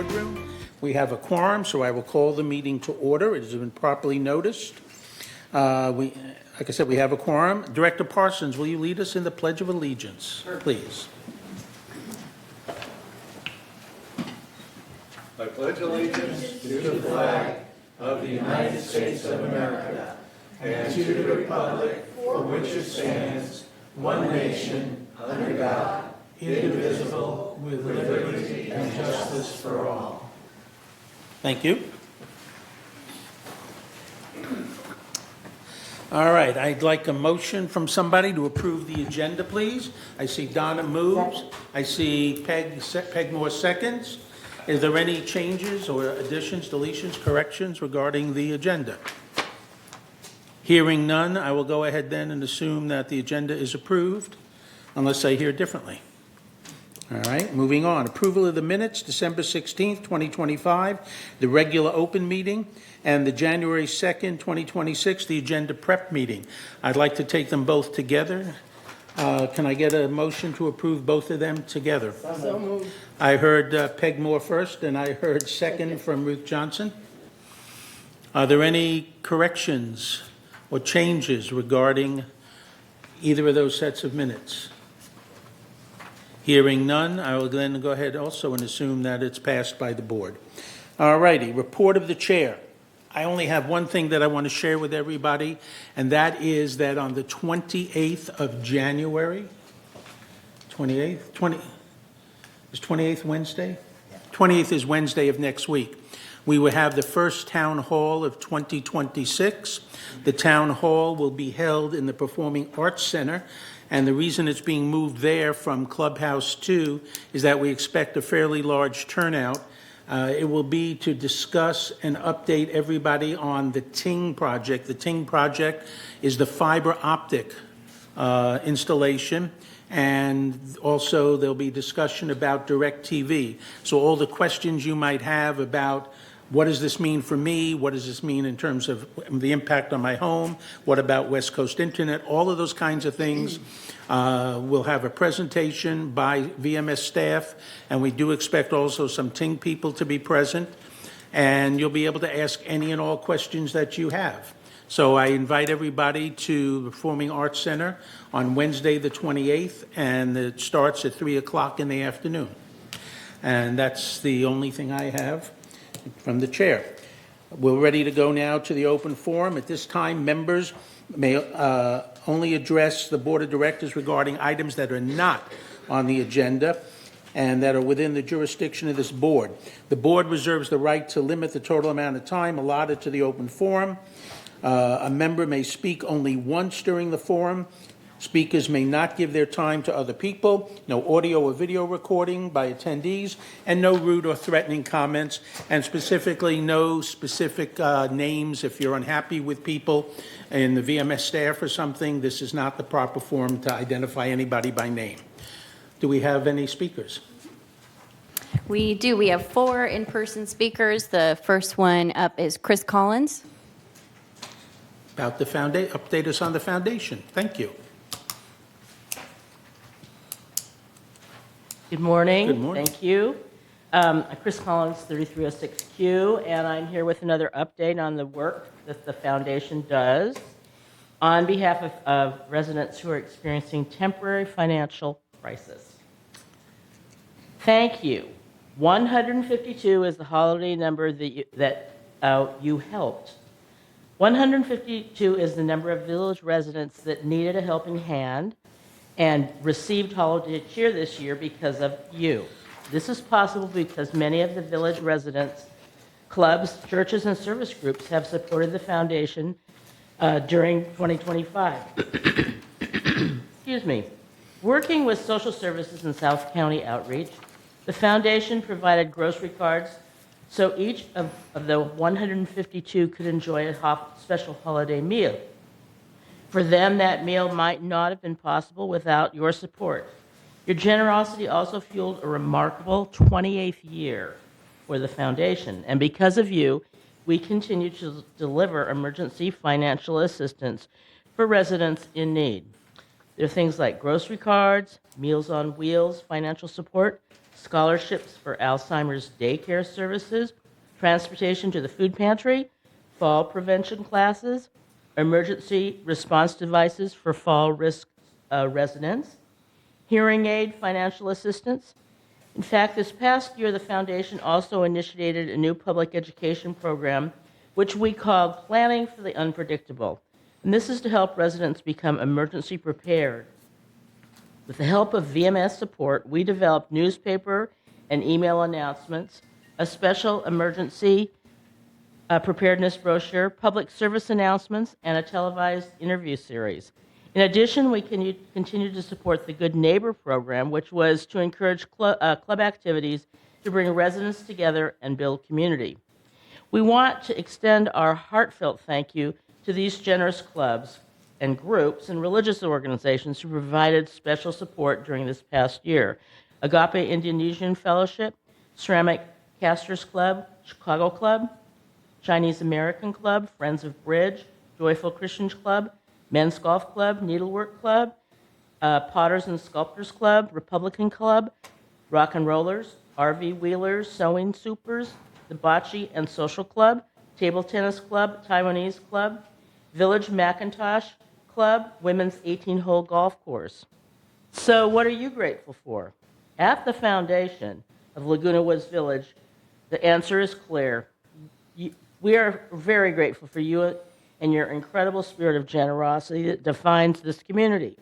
boardroom. We have a quorum, so I will call the meeting to order. It has been properly noticed. Like I said, we have a quorum. Director Parsons, will you lead us in the Pledge of Allegiance, please? I pledge allegiance to the flag of the United States of America and to the republic for which it stands, one nation, under God, indivisible, with liberty and justice for all. Thank you. All right, I'd like a motion from somebody to approve the agenda, please. I see Donna moves. I see Pegmore seconds. Is there any changes or additions, deletions, corrections regarding the agenda? Hearing none, I will go ahead then and assume that the agenda is approved, unless I hear differently. All right, moving on. Approval of the minutes, December 16th, 2025, the regular open meeting, and the January 2nd, 2026, the agenda prep meeting. I'd like to take them both together. Can I get a motion to approve both of them together? So moved. I heard Peg Moore first, and I heard second from Ruth Johnson. Are there any corrections or changes regarding either of those sets of minutes? Hearing none, I will then go ahead also and assume that it's passed by the board. All righty, report of the chair. I only have one thing that I want to share with everybody, and that is that on the 28th of January, 28th? Is 28th Wednesday? 28th is Wednesday of next week. We will have the first town hall of 2026. The town hall will be held in the Performing Arts Center, and the reason it's being moved there from Clubhouse 2 is that we expect a fairly large turnout. It will be to discuss and update everybody on the Ting project. The Ting project is the fiber optic installation, and also there'll be discussion about DirecTV. So all the questions you might have about what does this mean for me? What does this mean in terms of the impact on my home? What about West Coast Internet? All of those kinds of things. We'll have a presentation by VMS staff, and we do expect also some Ting people to be present. And you'll be able to ask any and all questions that you have. So I invite everybody to the Performing Arts Center on Wednesday the 28th, and it starts at 3 o'clock in the afternoon. And that's the only thing I have from the chair. We're ready to go now to the open forum. At this time, members may only address the Board of Directors regarding items that are not on the agenda and that are within the jurisdiction of this board. The board reserves the right to limit the total amount of time allotted to the open forum. A member may speak only once during the forum. Speakers may not give their time to other people, no audio or video recording by attendees, and no rude or threatening comments, and specifically no specific names. If you're unhappy with people in the VMS staff or something, this is not the proper forum to identify anybody by name. Do we have any speakers? We do. We have 4 in-person speakers. The first one up is Chris Collins. About the foundation, update us on the foundation. Thank you. Good morning. Good morning. Thank you. I'm Chris Collins, 3306Q, and I'm here with another update on the work that the foundation does on behalf of residents who are experiencing temporary financial crisis. Thank you. 152 is the holiday number that you helped. 152 is the number of village residents that needed a helping hand and received holiday cheer this year because of you. This is possible because many of the village residents, clubs, churches, and service groups have supported the foundation during 2025. Excuse me. Working with social services and South County Outreach, the foundation provided grocery cards so each of the 152 could enjoy a special holiday meal. For them, that meal might not have been possible without your support. Your generosity also fueled a remarkable 28th year for the foundation. And because of you, we continue to deliver emergency financial assistance for residents in need. There are things like grocery cards, Meals on Wheels, financial support, scholarships for Alzheimer's daycare services, transportation to the food pantry, fall prevention classes, emergency response devices for fall risk residents, hearing aid financial assistance. In fact, this past year, the foundation also initiated a new public education program, which we called Planning for the Unpredictable. And this is to help residents become emergency prepared. With the help of VMS support, we developed newspaper and email announcements, a special emergency preparedness brochure, public service announcements, and a televised interview series. In addition, we continue to support the Good Neighbor program, which was to encourage club activities to bring residents together and build community. We want to extend our heartfelt thank you to these generous clubs and groups and religious organizations who provided special support during this past year. Agape Indonesian Fellowship, Ceramic Casters Club, Chicago Club, Chinese American Club, Friends of Bridge, Joyful Christians Club, Men's Golf Club, Needlework Club, Potters and Sculptors Club, Republican Club, Rock and Rollers, RV Wheelers, Sewing Supers, the Bocce and Social Club, Table Tennis Club, Taiwanese Club, Village Macintosh Club, Women's 18-hole golf course. So what are you grateful for? At the foundation of Laguna Woods Village, the answer is clear. We are very grateful for you and your incredible spirit of generosity that defines this community.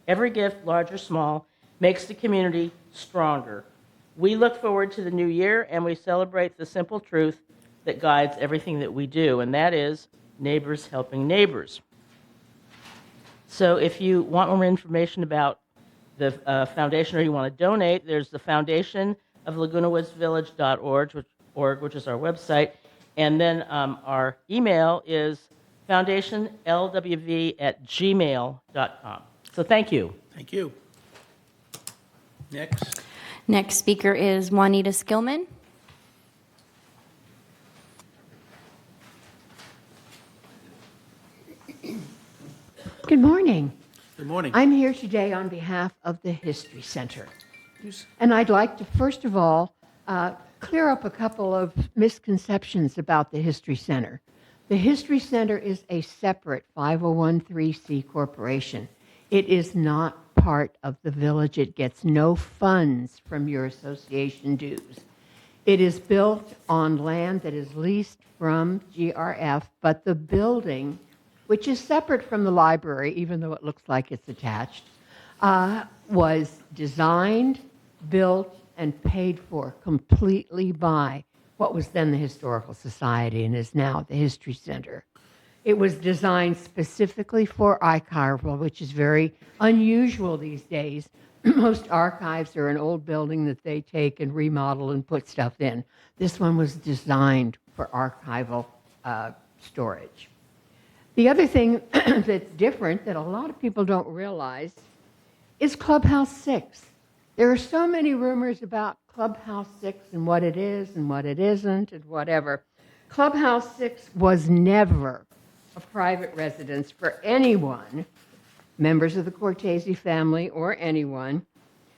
Every gift, large or small, makes the community stronger. We look forward to the new year, and we celebrate the simple truth that guides everything that we do, and that is neighbors helping neighbors. So if you want more information about the foundation or you want to donate, there's the foundation of LagunaWoodsVillage.org, which is our website, and then our email is foundationlwv@gmail.com. So thank you. Thank you. Next. Next speaker is Juanita Skillman. Good morning. Good morning. I'm here today on behalf of the History Center. And I'd like to, first of all, clear up a couple of misconceptions about the History Center. The History Center is a separate 501(c) corporation. It is not part of the village. It gets no funds from your association dues. It is built on land that is leased from GRF, but the building, which is separate from the library, even though it looks like it's attached, was designed, built, and paid for completely by what was then the Historical Society and is now the History Center. It was designed specifically for archival, which is very unusual these days. Most archives are an old building that they take and remodel and put stuff in. This one was designed for archival storage. The other thing that's different that a lot of people don't realize is Clubhouse 6. There are so many rumors about Clubhouse 6 and what it is and what it isn't and whatever. Clubhouse 6 was never a private residence for anyone, members of the Cortese family or anyone.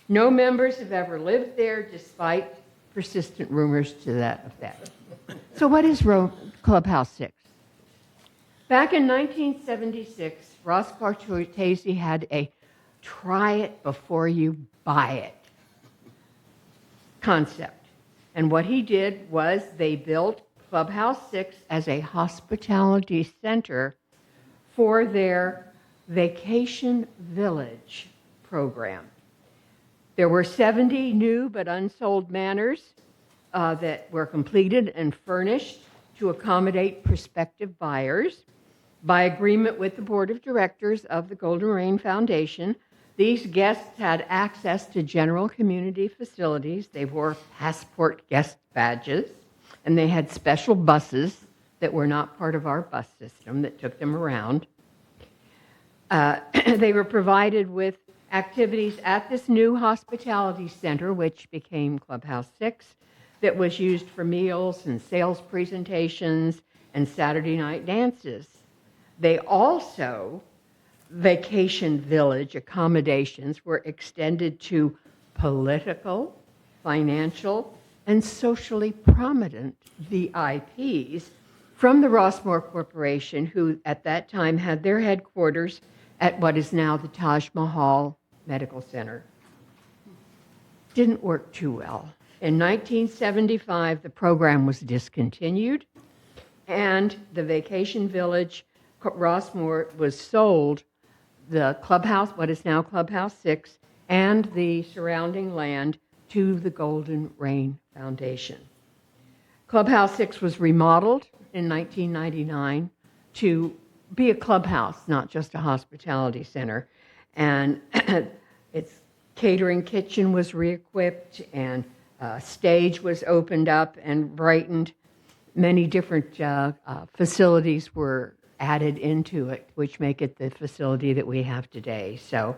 No members have ever lived there despite persistent rumors to that effect. So what is Clubhouse 6? Back in 1976, Ross Cortese had a try it before you buy it concept. And what he did was they built Clubhouse 6 as a hospitality center for their vacation village program. There were 70 new but unsold manors that were completed and furnished to accommodate prospective buyers. By agreement with the board of directors of the Golden Rain Foundation, these guests had access to general community facilities. They wore passport guest badges, and they had special buses that were not part of our bus system that took them around. They were provided with activities at this new hospitality center, which became Clubhouse 6, that was used for meals and sales presentations and Saturday night dances. They also, vacation village accommodations were extended to political, financial, and socially prominent VIPs from the Rossmore Corporation, who at that time had their headquarters at what is now the Taj Mahal Medical Center. Didn't work too well. In 1975, the program was discontinued, and the vacation village, Rossmore, was sold, the clubhouse, what is now Clubhouse 6, and the surrounding land to the Golden Rain Foundation. Clubhouse 6 was remodeled in 1999 to be a clubhouse, not just a hospitality center. And its catering kitchen was re-equipped, and a stage was opened up and brightened. Many different facilities were added into it, which make it the facility that we have today. So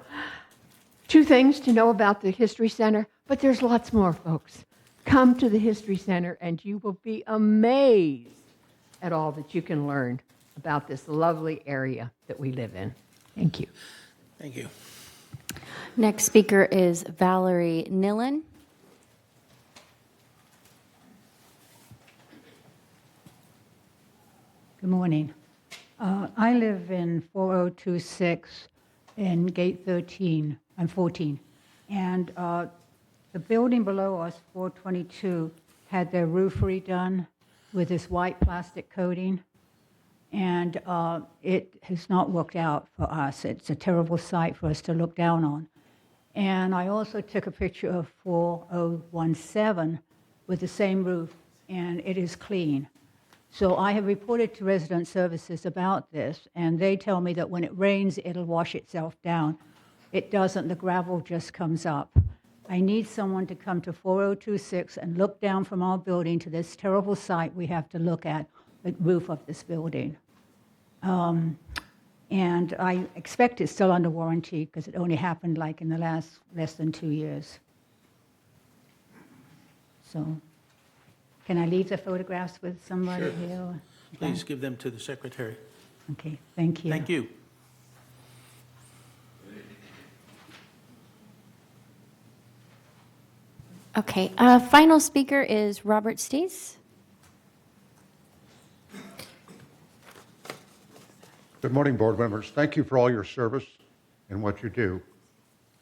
2 things to know about the History Center, but there's lots more, folks. Come to the History Center and you will be amazed at all that you can learn about this lovely area that we live in. Thank you. Thank you. Next speaker is Valerie Nillen. Good morning. I live in 4026 in Gate 13. I'm 14. And the building below us, 422, had their roof redone with this white plastic coating. And it has not worked out for us. It's a terrible sight for us to look down on. And I also took a picture of 4017 with the same roof, and it is clean. So I have reported to resident services about this, and they tell me that when it rains, it'll wash itself down. It doesn't. The gravel just comes up. I need someone to come to 4026 and look down from our building to this terrible site we have to look at, the roof of this building. And I expect it's still under warranty because it only happened like in the last less than 2 years. So can I leave the photographs with somebody Sure. here? or- Please give them to the secretary. Okay, thank you. Thank you. Okay, final speaker is Robert Stees. Good morning, board members. Thank you for all your service and what you do.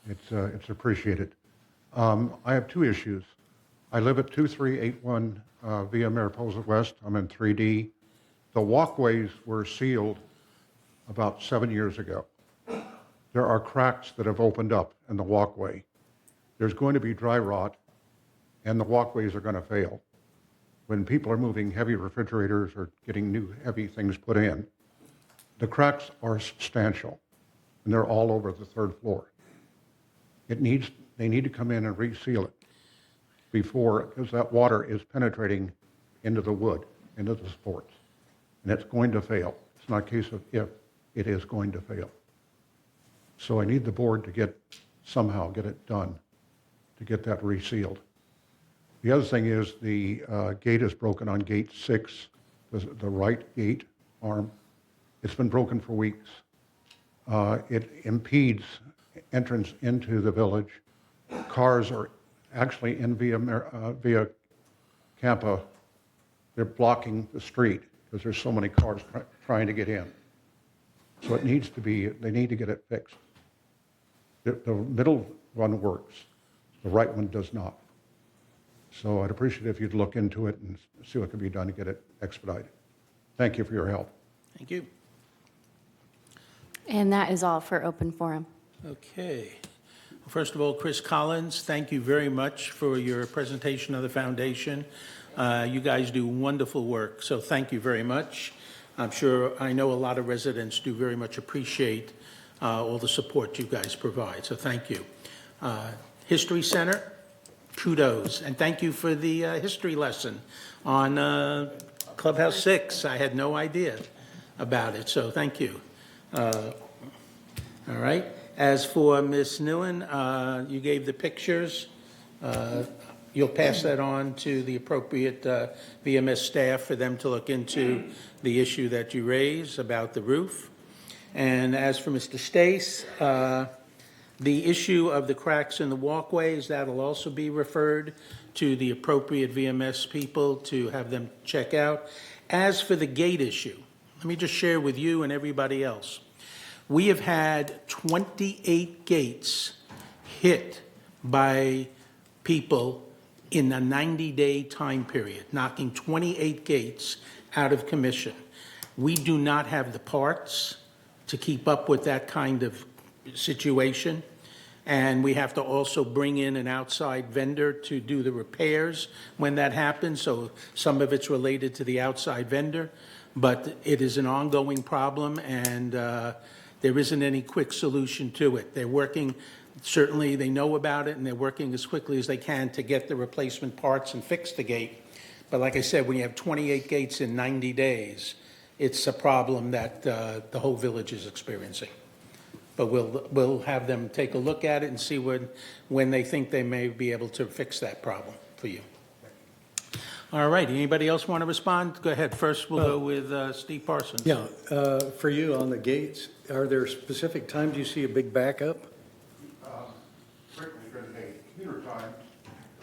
It's appreciated. I have 2 issues. I live at 2381 Via Mariposa West. I'm in 3D. The walkways were sealed about 7 years ago. There are cracks that have opened up in the walkway. There's going to be dry rot, and the walkways are going to fail. When people are moving heavy refrigerators or getting new heavy things put in, the cracks are substantial, and they're all over the 3rd floor. They need to come in and reseal it before, because that water is penetrating into the wood, into the supports, and it's going to fail. It's not a case of if, it is going to fail. So I need the board to somehow get it done, to get that resealed. The other thing is the gate is broken on gate 6, the right gate arm. It's been broken for weeks. It impedes entrance into the village. Cars are actually in via Campa. They're blocking the street because there's so many cars trying to get in. So they need to get it fixed. The middle one works. The right one does not. So I'd appreciate it if you'd look into it and see what can be done to get it expedited. Thank you for your help. Thank you. And that is all for open forum. Okay. Well, first of all, Chris Collins, thank you very much for your presentation of the foundation. You guys do wonderful work, so thank you very much. I know a lot of residents do very much appreciate all the support you guys provide, so thank you. History Center, kudos, and thank you for the history lesson on Clubhouse 6. I had no idea about it, so thank you. All right. As for Ms. Nillen, you gave the pictures. You'll pass that on to the appropriate VMS staff for them to look into the issue that you raised about the roof. And as for Mr. Stace, The issue of the cracks in the walkways, that'll also be referred to the appropriate VMS people to have them check out. As for the gate issue, let me just share with you and everybody else. We have had 28 gates hit by people in a 90-day time period, knocking 28 gates out of commission. We do not have the parts to keep up with that kind of situation, and we have to also bring in an outside vendor to do the repairs when that happens, so some of it's related to the outside vendor, but it is an ongoing problem, and there isn't any quick solution to it. They're working, certainly they know about it, and they're working as quickly as they can to get the replacement parts and fix the gate. But like I said, when you have 28 gates in 90 days, it's a problem that the whole village is experiencing. But we'll have them take a look at it and see when they think they may be able to fix that problem for you. All right, anybody else want to respond? Go ahead. First, we'll go with Steve Parsons. Yeah, for you on the gates, are there specific times you see a big backup? Frequently during the day, commuter time,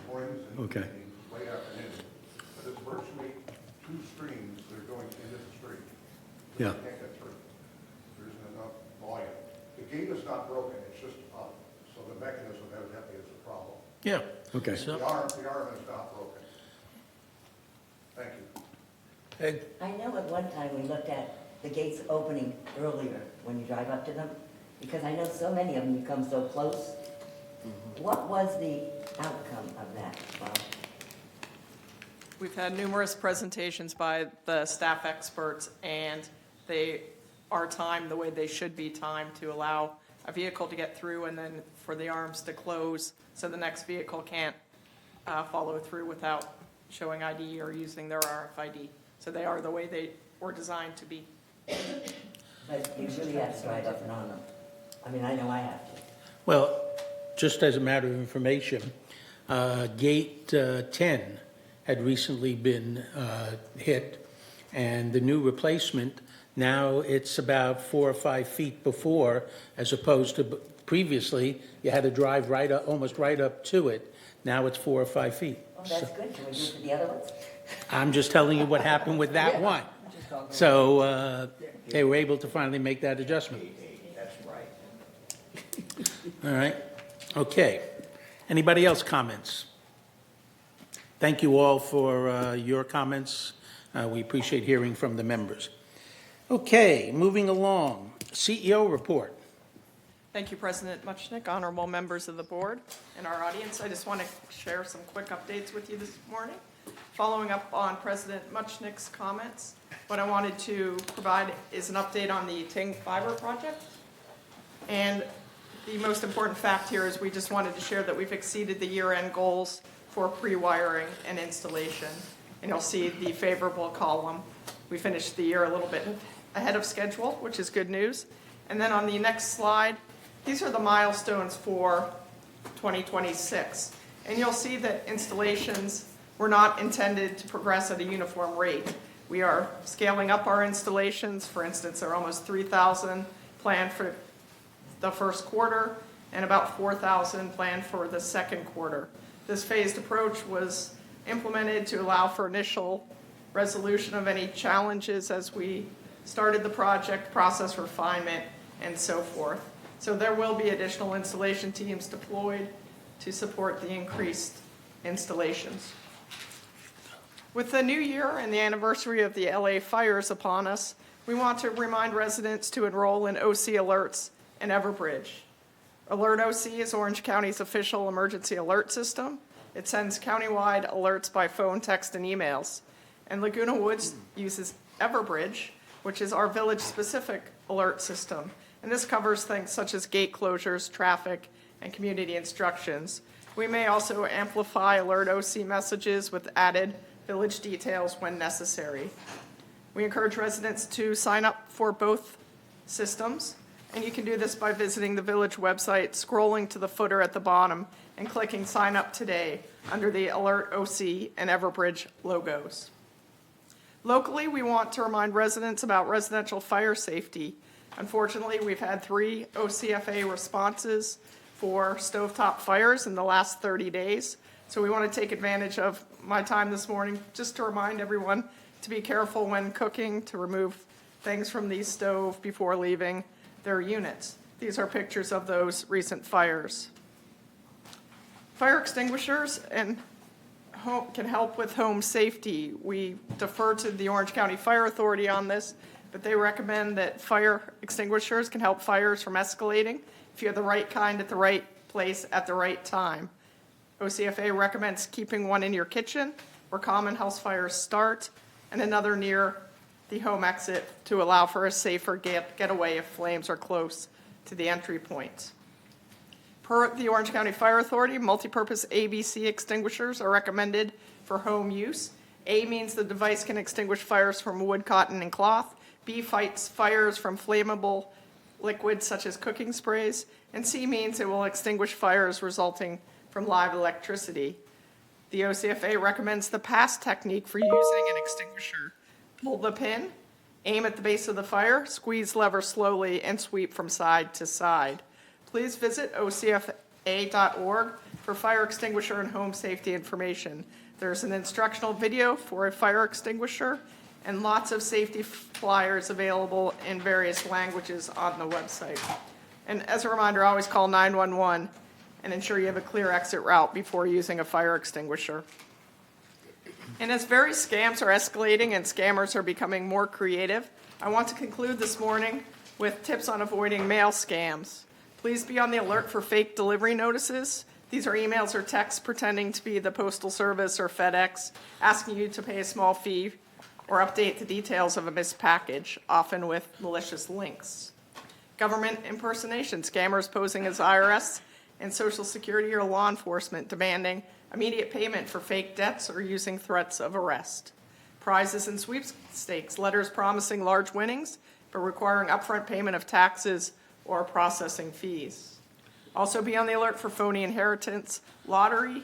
mornings and Okay. evenings, late afternoon. But it's virtually two streams that are going into the street. Yeah. You can't get through. There isn't enough volume. The gate is not broken, it's just up. So the mechanism evidently is a problem. Yeah. Okay. So, The arm is not broken. Thank you. Ed? I know at one time we looked at the gates opening earlier when you drive up to them, because I know so many of them, you come so close. What was the outcome of that, Bob? We've had numerous presentations by the staff experts, and they are timed the way they should be timed to allow a vehicle to get through and then for the arms to close so the next vehicle can't follow through without showing ID or using their RFID. So they are the way they were designed to be. But you really have to drive up and on them. I mean, I know I have to. Well, just as a matter of information, Gate 10 had recently been hit, and the new replacement, now it's about 4 or 5 feet before, as opposed to previously, you had to drive right up, almost right up to it. Now it's 4 or 5 feet. Oh, that's good. Can we do it for the other ones? I'm just telling you what happened with that one. So they were able to finally make that adjustment. That's right. All right, okay. Anybody else comments? Thank you all for your comments. We appreciate hearing from the members. Okay, moving along, CEO report. Thank you, President Muchnick, honorable members of the board and our audience. I just want to share some quick updates with you this morning. Following up on President Muchnick's comments, what I wanted to provide is an update on the Ting Fiber project. And the most important fact here is we just wanted to share that we've exceeded the year-end goals for pre-wiring and installation. And you'll see the favorable column. We finished the year a little bit ahead of schedule, which is good news. And then on the next slide, these are the milestones for 2026. And you'll see that installations were not intended to progress at a uniform rate. We are scaling up our installations. For instance, there are almost 3,000 planned for the first quarter and about 4,000 planned for the second quarter. This phased approach was implemented to allow for initial resolution of any challenges as we started the project, process refinement, and so forth. So there will be additional installation teams deployed to support the increased installations. With the new year and the anniversary of the LA fires upon us, we want to remind residents to enroll in OC Alerts and Everbridge. Alert OC is Orange County's official emergency alert system. It sends countywide alerts by phone, text, and emails. And Laguna Woods uses Everbridge, which is our village-specific alert system. And this covers things such as gate closures, traffic, and community instructions. We may also amplify Alert OC messages with added village details when necessary. We encourage residents to sign up for both systems, and you can do this by visiting the village website, scrolling to the footer at the bottom, and clicking Sign Up Today under the Alert OC and Everbridge logos. Locally, we want to remind residents about residential fire safety. Unfortunately, we've had 3 OCFA responses for stovetop fires in the last 30 days. So we want to take advantage of my time this morning just to remind everyone to be careful when cooking, to remove things from the stove before leaving their units. These are pictures of those recent fires. Fire extinguishers and can help with home safety. We defer to the Orange County Fire Authority on this, but they recommend that fire extinguishers can help fires from escalating if you have the right kind at the right place at the right time. OCFA recommends keeping one in your kitchen where common house fires start and another near the home exit to allow for a safer getaway if flames are close to the entry point. Per the Orange County Fire Authority, multipurpose ABC extinguishers are recommended for home use. A means the device can extinguish fires from wood, cotton, and cloth. B fights fires from flammable liquids such as cooking sprays. And C means it will extinguish fires resulting from live electricity. The OCFA recommends the PASS technique for using an extinguisher. Pull the pin, aim at the base of the fire, squeeze lever slowly, and sweep from side to side. Please visit ocfa.org for fire extinguisher and home safety information. There's an instructional video for a fire extinguisher and lots of safety flyers available in various languages on the website. And as a reminder, always call 911 and ensure you have a clear exit route before using a fire extinguisher. And as various scams are escalating and scammers are becoming more creative, I want to conclude this morning with tips on avoiding mail scams. Please be on the alert for fake delivery notices. These are emails or texts pretending to be the Postal Service or FedEx, asking you to pay a small fee or update the details of a missed package, often with malicious links. Government impersonation, scammers posing as IRS and Social Security or law enforcement demanding immediate payment for fake debts or using threats of arrest. Prizes and sweepstakes, letters promising large winnings but requiring upfront payment of taxes or processing fees. Also be on the alert for phony inheritance lottery,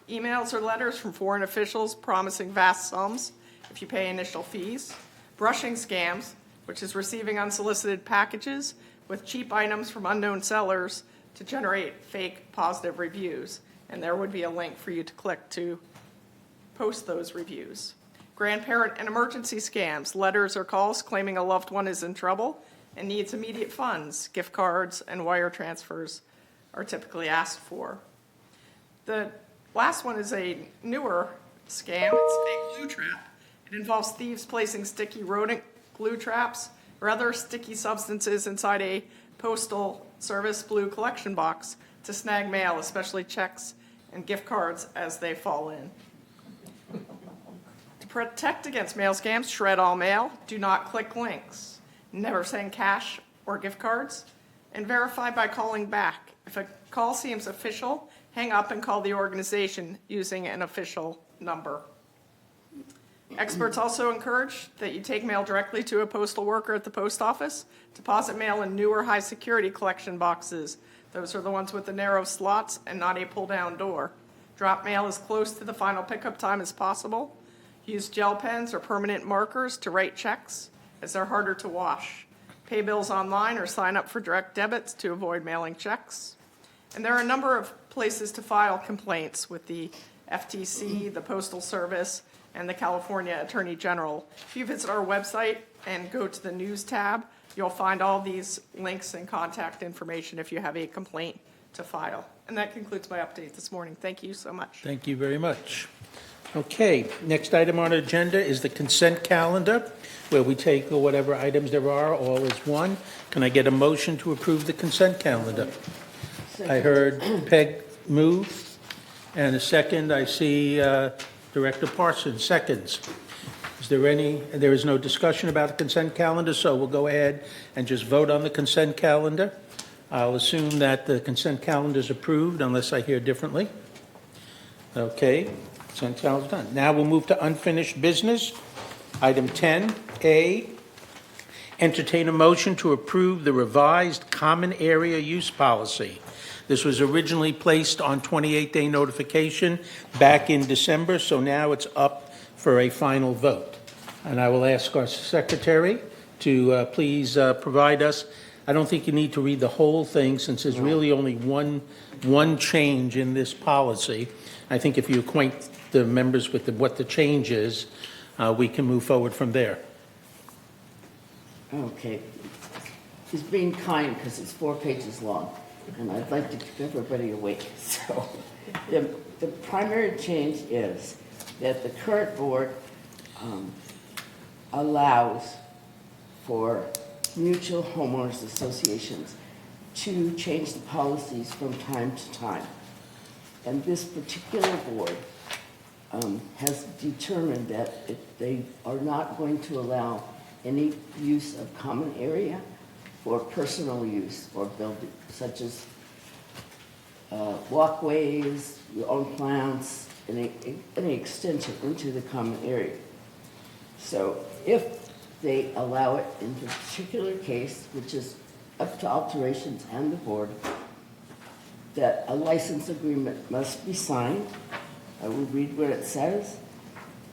emails or letters from foreign officials promising vast sums if you pay initial fees, brushing scams, which is receiving unsolicited packages with cheap items from unknown sellers to generate fake positive reviews. And there would be a link for you to click to post those reviews. Grandparent and emergency scams, letters or calls claiming a loved one is in trouble and needs immediate funds. Gift cards and wire transfers are typically asked for. The last one is a newer scam. It's a glue trap. It involves thieves placing sticky rodent glue traps or other sticky substances inside a Postal Service blue collection box to snag mail, especially checks and gift cards as they fall in. To protect against mail scams, shred all mail, do not click links, never send cash or gift cards, and verify by calling back. If a call seems official, hang up and call the organization using an official number. Experts also encourage that you take mail directly to a postal worker at the post office. Deposit mail in newer high-security collection boxes. Those are the ones with the narrow slots and not a pull-down door. Drop mail as close to the final pickup time as possible. Use gel pens or permanent markers to write checks, as they're harder to wash. Pay bills online or sign up for direct debits to avoid mailing checks. And there are a number of places to file complaints with the FTC, the Postal Service, and the California Attorney General. If you visit our website and go to the news tab, you'll find all these links and contact information if you have a complaint to file. And that concludes my update this morning. Thank you so much. Thank you very much. Okay, next item on our agenda is the consent calendar, where we take whatever items there are, all as one. Can I get a motion to approve the consent calendar? I heard Peg move, and a second, I see Director Parsons, seconds. Is there any, there is no discussion about the consent calendar, so we'll go ahead and just vote on the consent calendar. I'll assume that the consent calendar is approved unless I hear differently. Okay, consent calendar is done. Now we'll move to unfinished business. Item 10A, entertain a motion to approve the revised common area use policy. This was originally placed on 28-day notification back in December, so now it's up for a final vote. And I will ask our secretary to please provide us I don't think you need to read the whole thing, since there's really only one change in this policy. I think if you acquaint the members with what the change is, we can move forward from there. Okay. He's being kind because it's 4 pages long, and I'd like to keep everybody awake. So the primary change is that the current board allows for mutual homeowners associations to change the policies from time to time. And this particular board has determined that they are not going to allow any use of common area for personal use or building, such as walkways, your own plants, any extension into the common area. So if they allow it in the particular case, which is up to alterations and the board, that a license agreement must be signed. I will read what it says.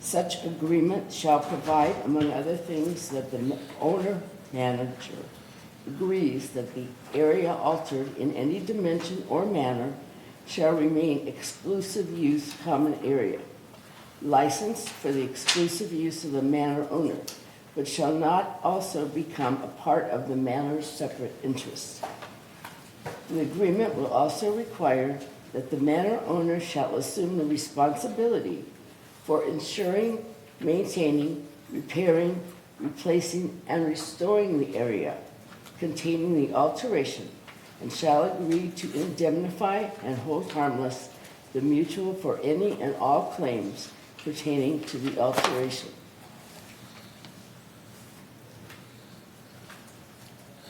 Such agreement shall provide, among other things, that the owner-manager agrees that the area altered in any dimension or manner shall remain exclusive use common area, licensed for the exclusive use of the manor owner, but shall not also become a part of the manor's separate interests. The agreement will also require that the manor owner shall assume the responsibility for ensuring, maintaining, repairing, replacing, and restoring the area containing the alteration, and shall agree to indemnify and hold harmless the mutual for any and all claims pertaining to the alteration.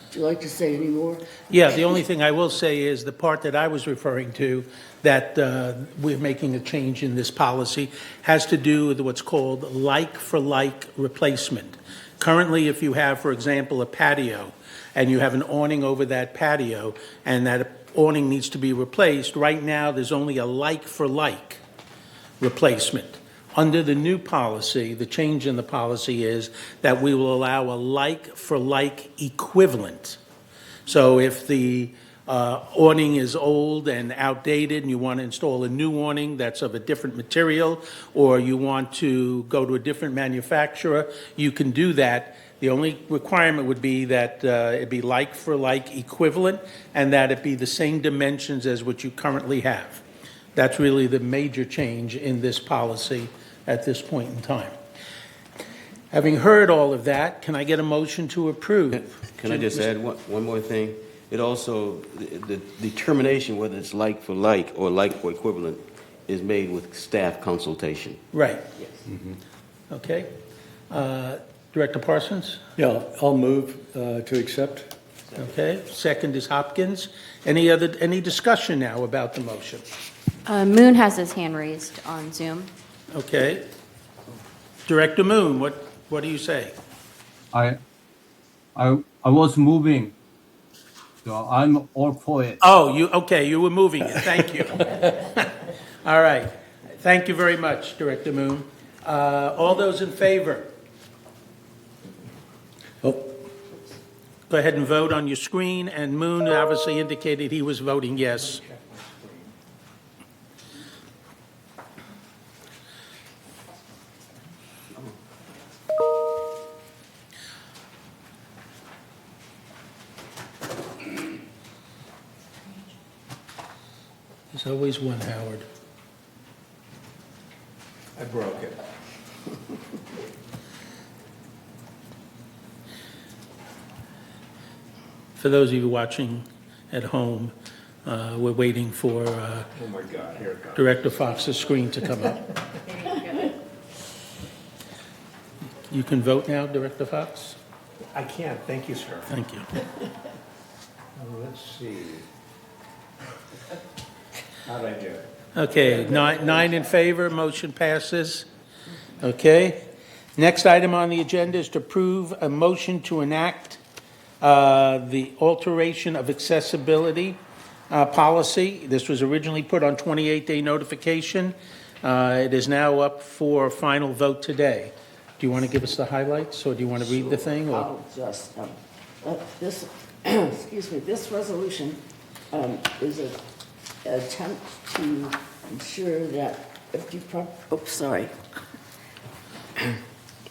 Would you like to say any more? Yeah, the only thing I will say is the part that I was referring to, that we're making a change in this policy, has to do with what's called like-for-like replacement. Currently, if you have, for example, a patio, and you have an awning over that patio, and that awning needs to be replaced, right now, there's only a like-for-like replacement. Under the new policy, the change in the policy is that we will allow a like-for-like equivalent. So if the awning is old and outdated and you want to install a new awning that's of a different material, or you want to go to a different manufacturer, you can do that. The only requirement would be that it be like-for-like equivalent, and that it be the same dimensions as what you currently have. That's really the major change in this policy at this point in time. Having heard all of that, can I get a motion to approve? Can I just add one more thing? It also, the determination whether it's like for like or like for equivalent is made with staff consultation. Right. Yes. Okay. Director Parsons? Yeah, I'll move to accept. Okay. Second is Hopkins. Any discussion now about the motion? Moon has his hand raised on Zoom. Okay. Director Moon, what do you say? I was moving, so I'm all for it. Oh, you were moving it. Thank you. All right. Thank you very much, Director Moon. All those in favor? Oh, Go ahead and vote on your screen, and Moon obviously indicated he was voting yes. There's always one, Howard. I broke it. For those of you watching at home, we're waiting for Oh my God, here it comes. Director Fox's screen to come up. You can vote now, Director Fox? I can't, thank you, sir. Thank you. Let's see. How'd I do? Okay, nine in favor, motion passes. Okay. Next item on the agenda is to approve a motion to enact the alteration of accessibility policy. This was originally put on 28-day notification. It is now up for final vote today. Do you want to give us the highlights, or do you want to read the thing? Or? I'll just, this excuse me, this resolution is an attempt to ensure that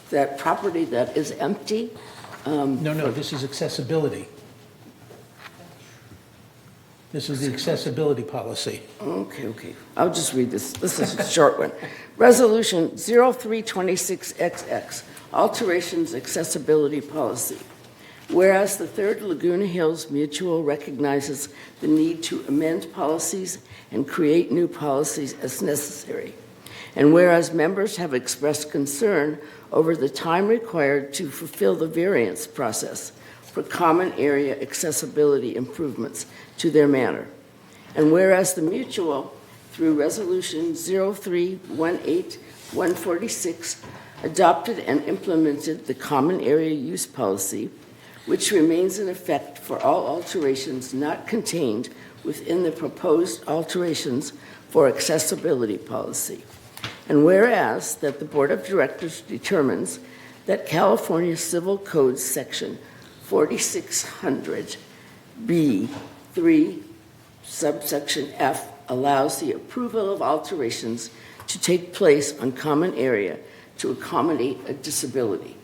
that property that is empty. No, this is accessibility. This is the accessibility policy. Okay. I'll just read this. This is a short one. Resolution 0326XX, Alterations Accessibility Policy. Whereas the Third Laguna Hills Mutual recognizes the need to amend policies and create new policies as necessary. And whereas members have expressed concern over the time required to fulfill the variance process for common area accessibility improvements to their manor. And whereas the Mutual, through Resolution 03-18146, adopted and implemented the Common Area Use Policy, which remains in effect for all alterations not contained within the proposed alterations for accessibility policy. And whereas that the Board of Directors determines that California Civil Code Section 4600B3 subsection F allows the approval of alterations to take place on common area to accommodate a disability.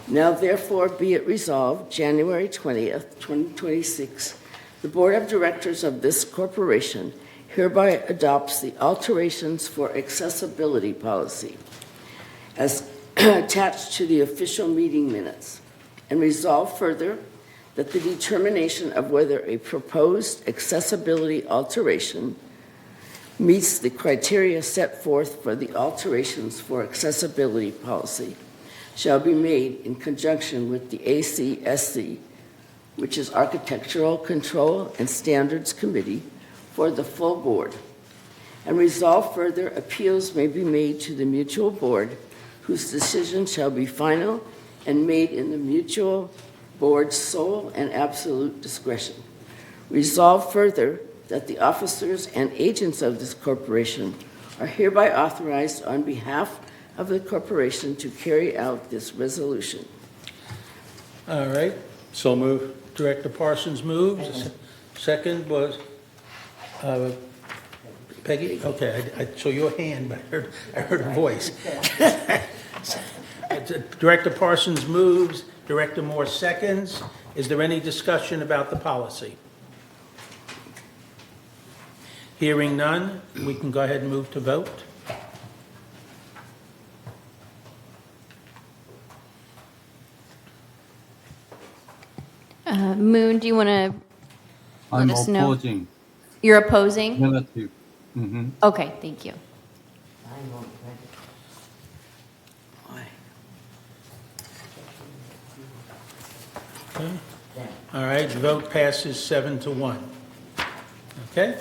Now therefore be it resolved, January 20th, 2026, the Board of Directors of this corporation hereby adopts the alterations for accessibility policy as attached to the official meeting minutes, and resolve further that the determination of whether a proposed accessibility alteration meets the criteria set forth for the alterations for accessibility policy shall be made in conjunction with the ACSC, which is Architectural Control and Standards Committee, for the full board. And resolve further, appeals may be made to the Mutual Board, whose decision shall be final and made in the Mutual Board's sole and absolute discretion. Resolve further that the officers and agents of this corporation are hereby authorized on behalf of the corporation to carry out this resolution. All right. So move. Director Parsons moves. Second was Peggy? Okay, I saw your hand, but I heard a voice. Director Parsons moves. Director Moore seconds. Is there any discussion about the policy? Hearing none, we can go ahead and move to vote. Moon, do you want to I'm us know. opposing. You're opposing? Negative. Okay, thank you. Okay. All right, the vote passes 7-1. Okay?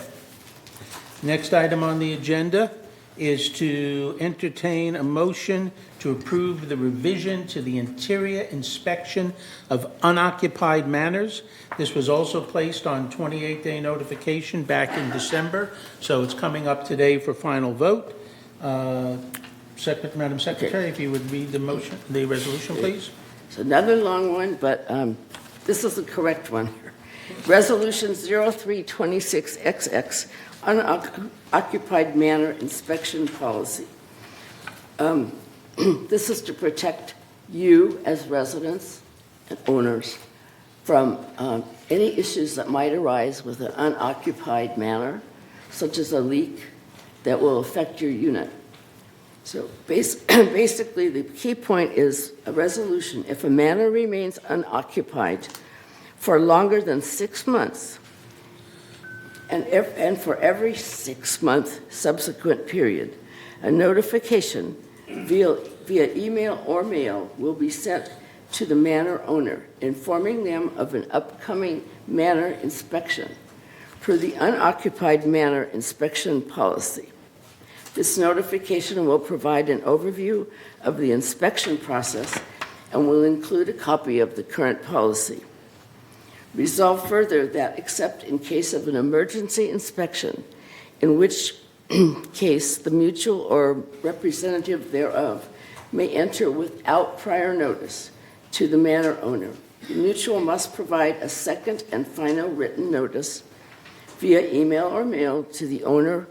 Next item on the agenda is to entertain a motion to approve the revision to the interior inspection of unoccupied manors. This was also placed on 28-day notification back in December, so it's coming up today for final vote. Madam Secretary, if you would read the motion, the resolution, please. It's another long one, but this is the correct one. Resolution 0326XX, Unoccupied Manor Inspection Policy. This is to protect you as residents and owners from any issues that might arise with an unoccupied manor, such as a leak that will affect your unit. So basically, the key point is a resolution. If a manor remains unoccupied for longer than 6 months, and for every 6-month subsequent period, a notification via email or mail will be sent to the manor owner, informing them of an upcoming manor inspection per the unoccupied manor inspection policy. This notification will provide an overview of the inspection process and will include a copy of the current policy. Resolve further that except in case of an emergency inspection, in which case the mutual or representative thereof may enter without prior notice to the manor owner. The mutual must provide a second and final written notice via email or mail to the owner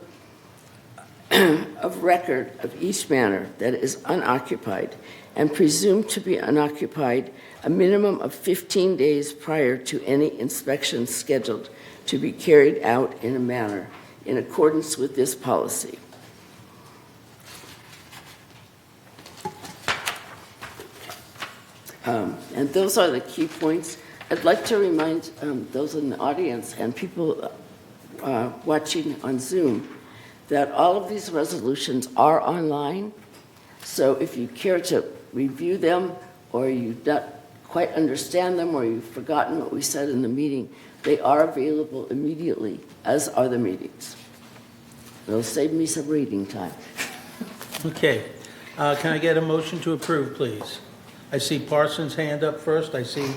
of record of each manor that is unoccupied and presumed to be unoccupied a minimum of 15 days prior to any inspection scheduled to be carried out in a manor in accordance with this policy. And those are the key points. I'd like to remind those in the audience and people watching on Zoom that all of these resolutions are online. So if you care to review them, or you don't quite understand them, or you've forgotten what we said in the meeting, they are available immediately, as are the meetings. It'll save me some reading time. Okay. Can I get a motion to approve, please? I see Parsons' hand up first. I see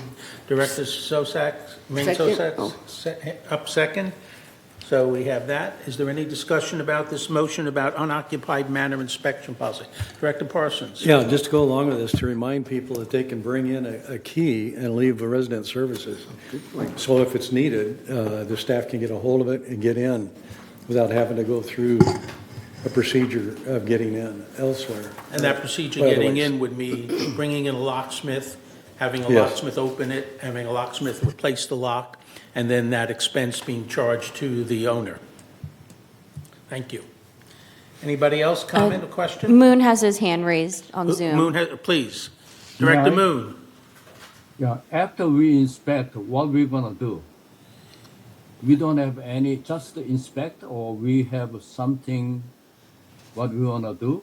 Director Sosak, up second. So we have that. Is there any discussion about this motion about unoccupied manor inspection policy? Director Parsons? Yeah, just to go along with this, to remind people that they can bring in a key and leave the resident services. So if it's needed, the staff can get a hold of it and get in without having to go through a procedure of getting in elsewhere. And that procedure By the getting way, in would be bringing in a locksmith, having a Yes. locksmith open it, having a locksmith replace the lock, and then that expense being charged to the owner. Thank you. Anybody else comment or question? Moon has his hand raised on Zoom. Moon, please. Director Yeah, Moon. Yeah, after we inspect, what we gonna do? We don't have any, just inspect, or we have something, what we wanna do?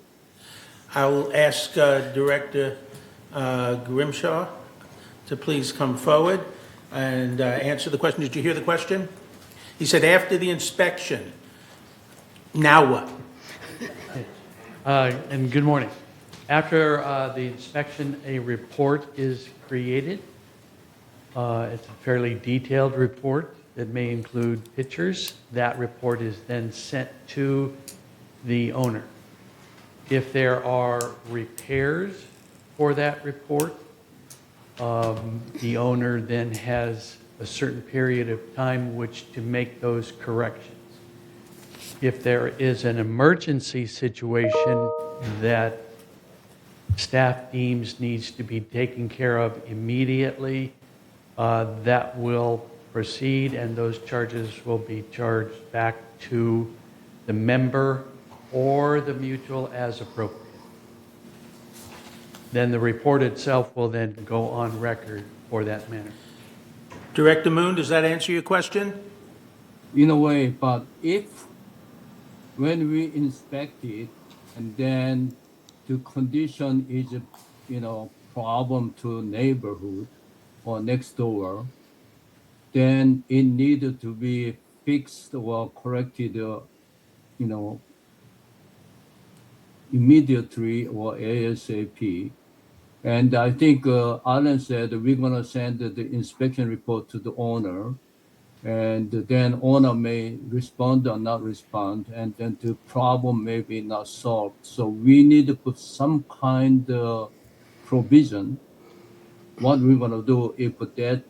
I will ask Director Grimshaw to please come forward and answer the question. Did you hear the question? He said after the inspection, now what? And good morning. After the inspection, a report is created. It's a fairly detailed report that may include pictures. That report is then sent to the owner. If there are repairs for that report, the owner then has a certain period of time which to make those corrections. If there is an emergency situation that staff deems needs to be taken care of immediately, that will proceed, and those charges will be charged back to the member or the mutual as appropriate. Then the report itself will then go on record for that matter. Director Moon, does that answer your question? In a way, but if, when we inspect it, and then the condition is, problem to neighborhood or next door, then it needed to be fixed or corrected, immediately or ASAP. And I think Alan said we're gonna send the inspection report to the owner, and then owner may respond or not respond, and then the problem may be not solved. So we need to put some kind of provision, what we're gonna do if that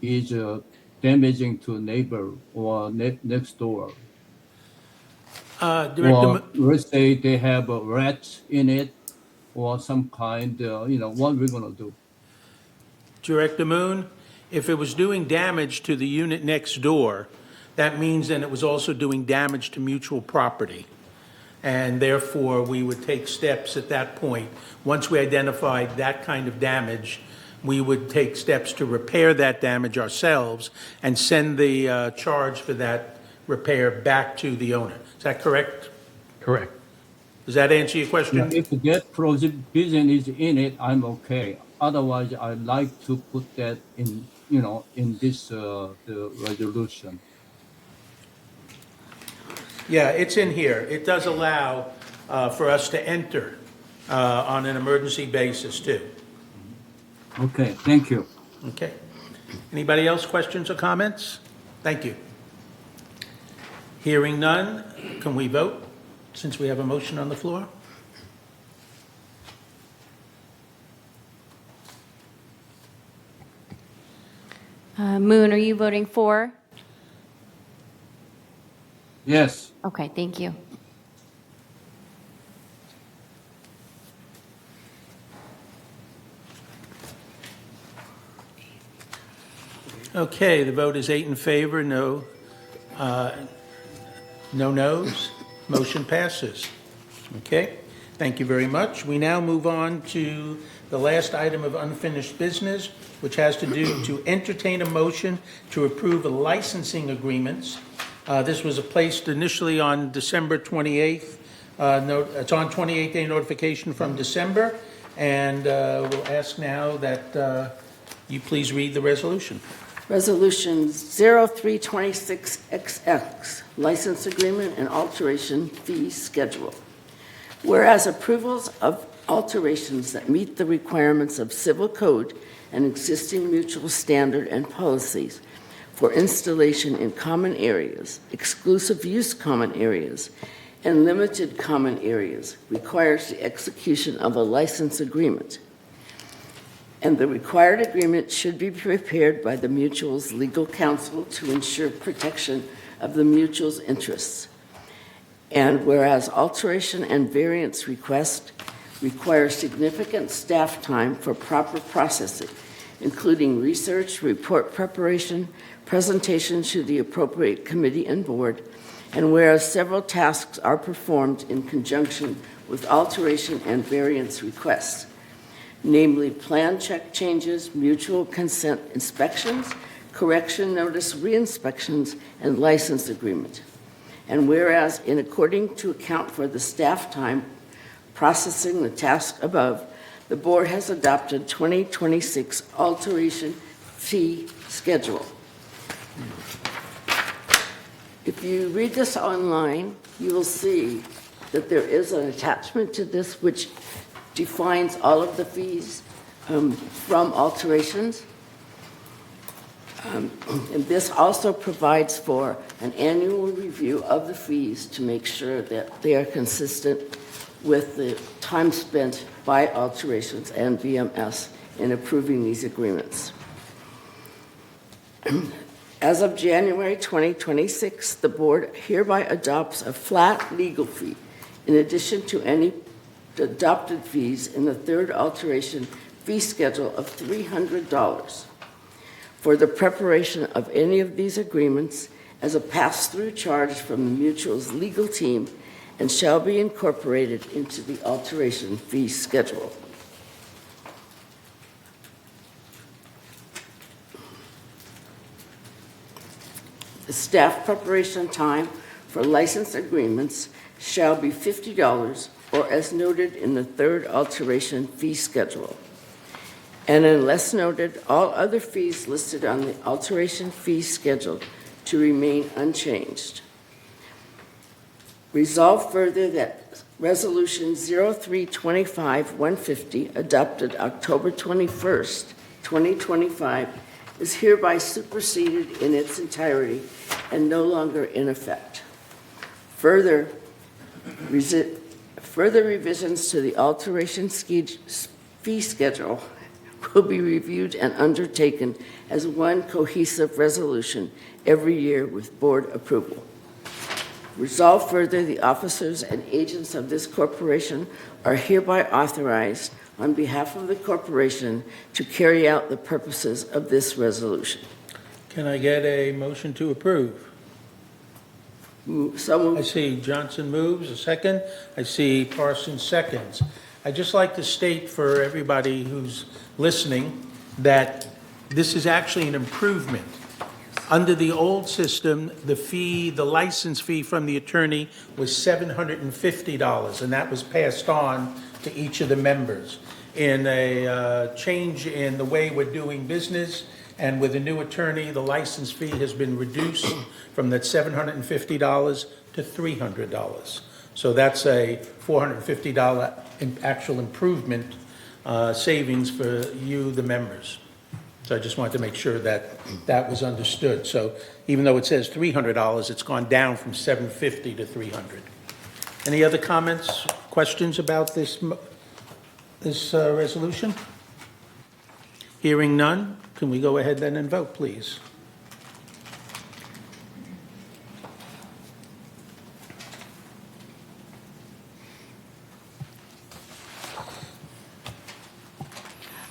is damaging to neighbor or next door. Director Or let's say they have rats in it, or some kind, what we're gonna do. Director Moon, if it was doing damage to the unit next door, that means then it was also doing damage to mutual property. And therefore, we would take steps at that point. Once we identified that kind of damage, we would take steps to repair that damage ourselves and send the charge for that repair back to the owner. Is that correct? Correct. Does that answer your question? Yeah, if that provision is in it, I'm okay. Otherwise, I'd like to put that in, in this the resolution. Yeah, it's in here. It does allow for us to enter on an emergency basis, too. Okay, thank you. Okay. Anybody else, questions or comments? Thank you. Hearing none, can we vote, since we have a motion on the floor? Moon, are you voting for? Yes. Okay, thank you. Okay, the vote is 8 in favor, no noes. Motion passes. Okay, thank you very much. We now move on to the last item of unfinished business, which has to do to entertain a motion to approve licensing agreements. This was placed initially on December 28th. It's on 28th-day notification from December, and we'll ask now that you please read the resolution. Resolution 0326XX, License Agreement and Alteration Fee Schedule. Whereas approvals of alterations that meet the requirements of Civil Code and existing mutual standard and policies for installation in common areas, exclusive use common areas, and limited common areas requires the execution of a license agreement. And the required agreement should be prepared by the mutual's legal counsel to ensure protection of the mutual's interests. And whereas alteration and variance request require significant staff time for proper processing, including research, report preparation, presentation to the appropriate committee and board, and whereas several tasks are performed in conjunction with alteration and variance requests, namely plan check changes, mutual consent inspections, correction notice reinspections, and license agreement. And whereas, in according to account for the staff time processing the task above, the board has adopted 2026 alteration fee schedule. If you read this online, you will see that there is an attachment to this which defines all of the fees from alterations. And this also provides for an annual review of the fees to make sure that they are consistent with the time spent by alterations and VMS in approving these agreements. As of January 2026, the board hereby adopts a flat legal fee in addition to any adopted fees in the third alteration fee schedule of $300 for the preparation of any of these agreements as a pass-through charge from the mutual's legal team and shall be incorporated into the alteration fee schedule. The staff preparation time for license agreements shall be $50 or as noted in the third alteration fee schedule. And unless noted, all other fees listed on the alteration fee schedule to remain unchanged. Resolve further that Resolution 0325-150, adopted October 21st, 2025, is hereby superseded in its entirety and no longer in effect. Further revisions to the alteration fee schedule will be reviewed and undertaken as one cohesive resolution every year with board approval. Resolve further, the officers and agents of this corporation are hereby authorized on behalf of the corporation to carry out the purposes of this resolution. Can I get a motion to approve? So moved. I see Johnson moves, a second. I see Parsons seconds. I'd just like to state for everybody who's listening that this is actually an improvement. Under the old system, the license fee from the attorney was $750, and that was passed on to each of the members. In a change in the way we're doing business, and with a new attorney, the license fee has been reduced from that $750 to $300. So that's a $450 actual improvement savings for you, the members. So I just wanted to make sure that that was understood. So even though it says $300, it's gone down from $750 to $300. Any other comments, questions about this resolution? Hearing none, can we go ahead then and vote, please?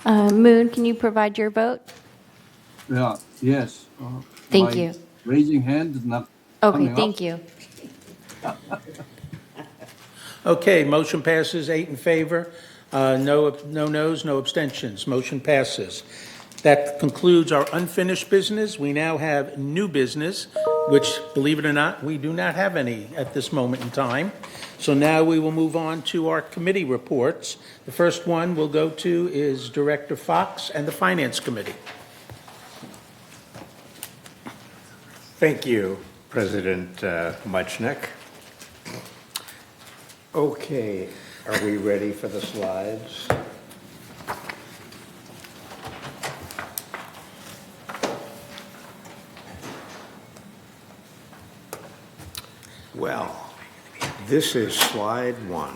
Moon, can you provide your vote? Yeah, yes. Thank My you. Raising hand is not Okay, coming up. thank you. Okay, motion passes 8 in favor, no noes, no abstentions. Motion passes. That concludes our unfinished business. We now have new business, which, believe it or not, we do not have any at this moment in time. So now we will move on to our committee reports. The first one we'll go to is Director Fox and the Finance Committee. Thank you, President Muchnick. Okay, are we ready for the slides? Well, this is slide 1.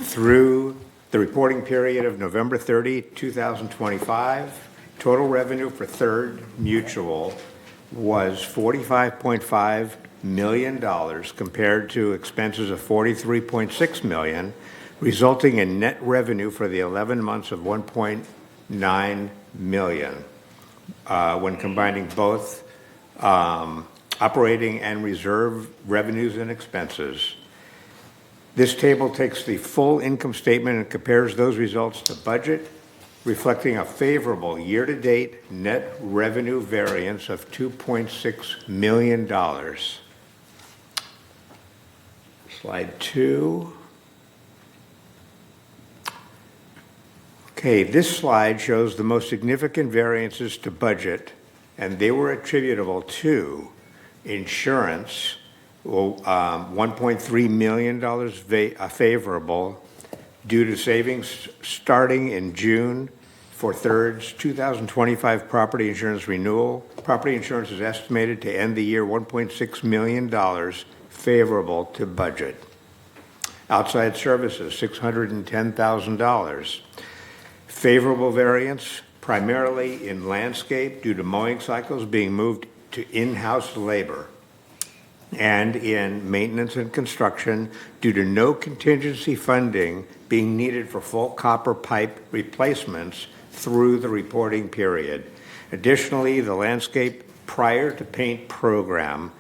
Through the reporting period of November 30, 2025, total revenue for Third Mutual was $45.5 million compared to expenses of $43.6 million, resulting in net revenue for the 11 months of $1.9 million. When combining both operating and reserve revenues and expenses. This table takes the full income statement and compares those results to budget, reflecting a favorable year-to-date net revenue variance of $2.6 million. Slide 2. Okay, this slide shows the most significant variances to budget, and they were attributable to insurance, $1.3 million favorable due to savings starting in June for Third's 2025 property insurance renewal. Property insurance is estimated to end the year $1.6 million favorable to budget. Outside services, $610,000. Favorable variance primarily in landscape due to mowing cycles being moved to in-house labor, and in maintenance and construction due to no contingency funding being needed for full copper pipe replacements through the reporting period. Additionally, the landscape prior to paint program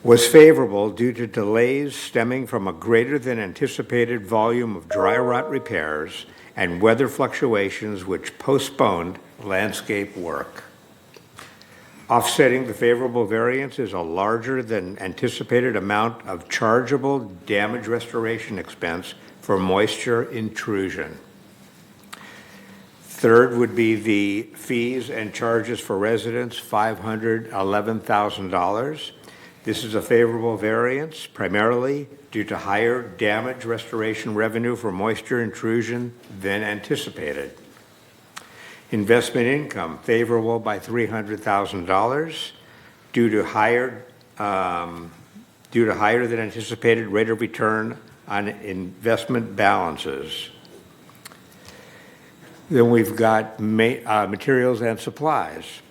was favorable due to delays stemming from a greater than anticipated volume of dry rot repairs and weather fluctuations which postponed landscape work. Offsetting the favorable variance is a larger than anticipated amount of chargeable damage restoration expense for moisture intrusion. Third would be the fees and charges for residents, $511,000. This is a favorable variance, primarily due to higher damage restoration revenue for moisture intrusion than anticipated. Investment income favorable by $300,000 due to higher than anticipated rate of return on investment balances. Then we've got materials and supplies.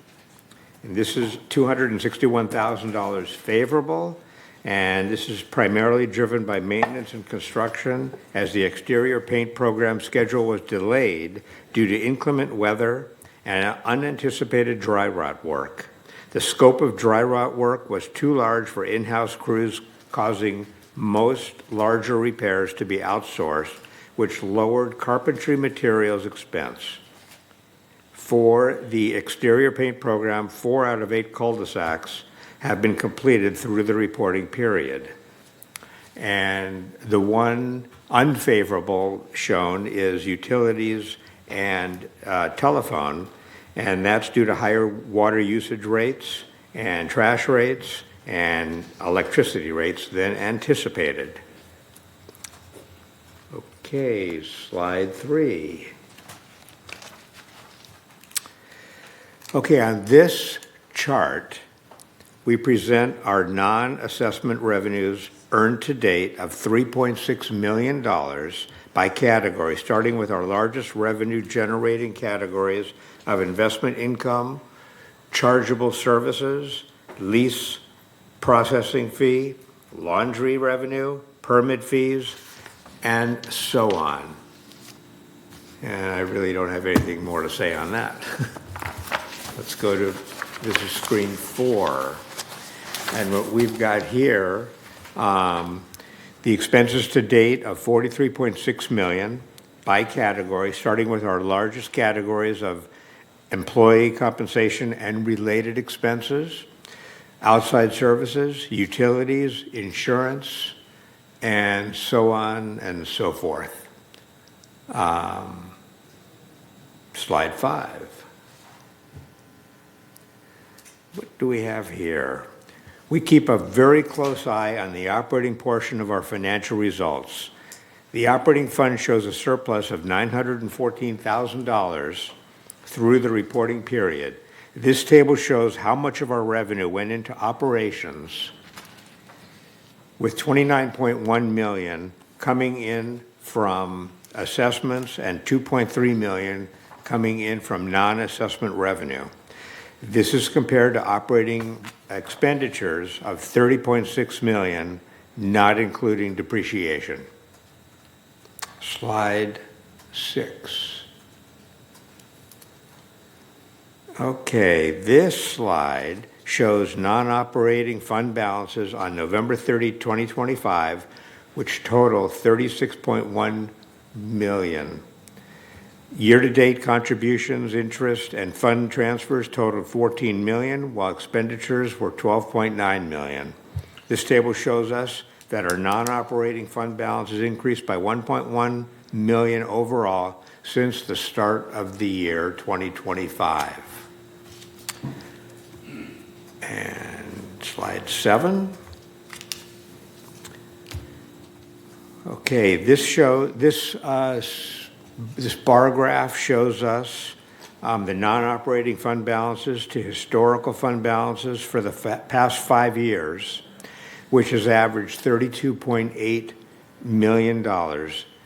And this is $261,000 favorable, and this is primarily driven by maintenance and construction as the exterior paint program schedule was delayed due to inclement weather and unanticipated dry rot work. The scope of dry rot work was too large for in-house crews, causing most larger repairs to be outsourced, which lowered carpentry materials expense. For the exterior paint program, 4 out of 8 cul-de-sacs have been completed through the reporting period. And the one unfavorable shown is utilities and telephone, and that's due to higher water usage rates and trash rates and electricity rates than anticipated. Okay, slide 3. Okay, on this chart, we present our non-assessment revenues earned to date of $3.6 million by category, starting with our largest revenue-generating categories of investment income, chargeable services, lease processing fee, laundry revenue, permit fees, and so on. And I really don't have anything more to say on that. Let's go to, this is screen 4. And what we've got here, the expenses to date of $43.6 million by category, starting with our largest categories of employee compensation and related expenses, outside services, utilities, insurance, and so on and so forth. Slide 5. What do we have here? We keep a very close eye on the operating portion of our financial results. The operating fund shows a surplus of $914,000 through the reporting period. This table shows how much of our revenue went into operations, with $29.1 million coming in from assessments and $2.3 million coming in from non-assessment revenue. This is compared to operating expenditures of $30.6 million, not including depreciation. Slide 6. Okay, this slide shows non-operating fund balances on November 30, 2025, which total $36.1 million. Year-to-date contributions, interest, and fund transfers totaled $14 million, while expenditures were $12.9 million. This table shows us that our non-operating fund balance has increased by $1.1 million overall since the start of the year 2025. And slide 7. Okay, this bar graph shows us the non-operating fund balances to historical fund balances for the past 5 years, which has averaged $32.8 million.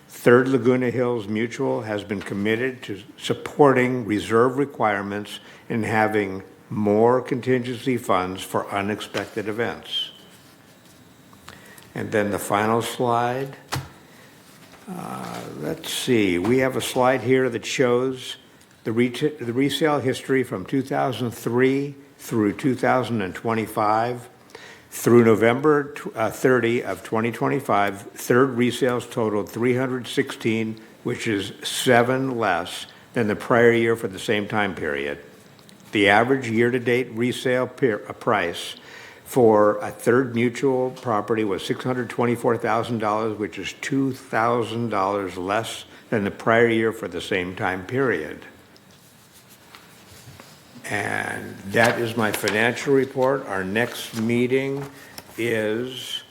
Third Laguna Hills Mutual has been committed to supporting reserve requirements and having more contingency funds for unexpected events. And then the final slide. Let's see. We have a slide here that shows the resale history from 2003 through 2025. Through November 30 of 2025, third resales totaled 316, which is 7 less than the prior year for the same time period. The average year-to-date resale price for a third mutual property was $624,000, which is $2,000 less than the prior year for the same time period. And that is my financial report. Our next meeting is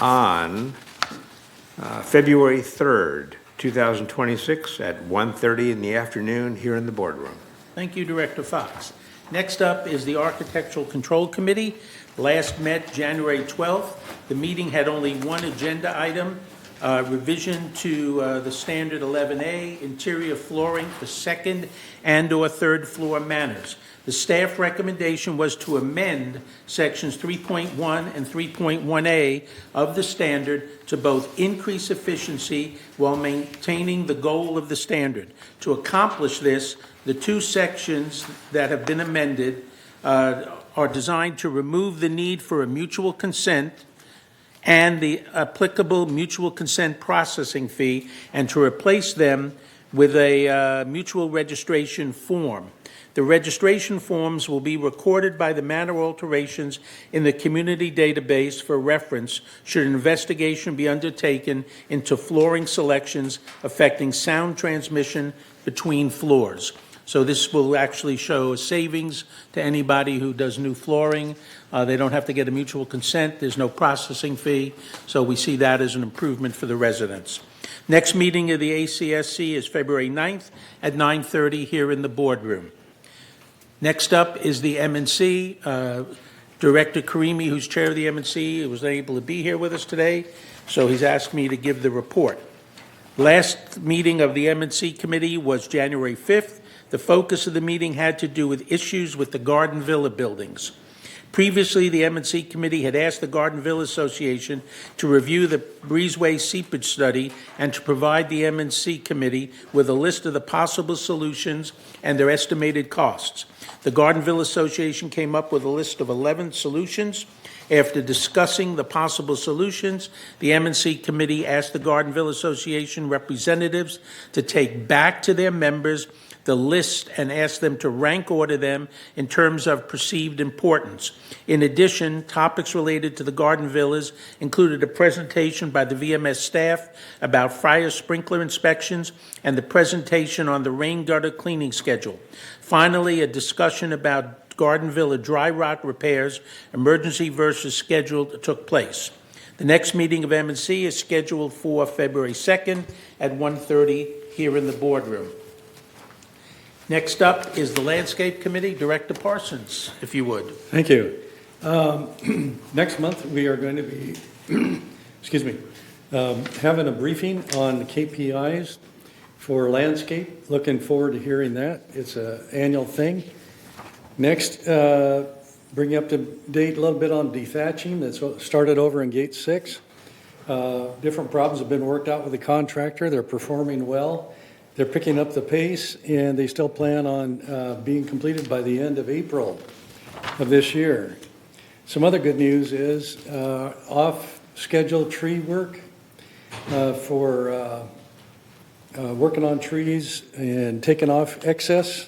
on February 3rd, 2026 at 1:30 in the afternoon here in the boardroom. Thank you, Director Fox. Next up is the Architectural Control Committee. Last met January 12th. The meeting had only one agenda item, revision to the Standard 11A, interior flooring for second and/or third floor manners. The staff recommendation was to amend sections 3.1 and 3.1A of the standard to both increase efficiency while maintaining the goal of the standard. To accomplish this, the two sections that have been amended are designed to remove the need for a mutual consent and the applicable mutual consent processing fee, and to replace them with a mutual registration form. The registration forms will be recorded by the manner alterations in the community database for reference should an investigation be undertaken into flooring selections affecting sound transmission between floors. So this will actually show a savings to anybody who does new flooring. They don't have to get a mutual consent. There's no processing fee. So we see that as an improvement for the residents. Next meeting of the ACSC is February 9th at 9:30 here in the boardroom. Next up is the M&C. Director Karimi, who's chair of the M&C, was unable to be here with us today, so he's asked me to give the report. Last meeting of the M&C Committee was January 5th. The focus of the meeting had to do with issues with the Garden Villa buildings. Previously, the M&C Committee had asked the Garden Villa Association to review the breezeway seepage study and to provide the M&C Committee with a list of the possible solutions and their estimated costs. The Garden Villa Association came up with a list of 11 solutions. After discussing the possible solutions, the M&C Committee asked the Garden Villa Association representatives to take back to their members the list and ask them to rank order them in terms of perceived importance. In addition, topics related to the garden villas included a presentation by the VMS staff about fire sprinkler inspections and the presentation on the rain gutter cleaning schedule. Finally, a discussion about garden villa dry rot repairs, emergency versus scheduled, took place. The next meeting of M&C is scheduled for February 2nd at 1:30 here in the boardroom. Next up is the Landscape Committee. Director Parsons, if you would. Thank you. Next month, we are going to be, having a briefing on the KPIs for landscape. Looking forward to hearing that. It's an annual thing. Next, bring you up to date a little bit on dethatching. That's started over in Gate 6. Different problems have been worked out with the contractor. They're performing well. They're picking up the pace, and they still plan on being completed by the end of April of this year. Some other good news is off-schedule tree work for working on trees and taking off excess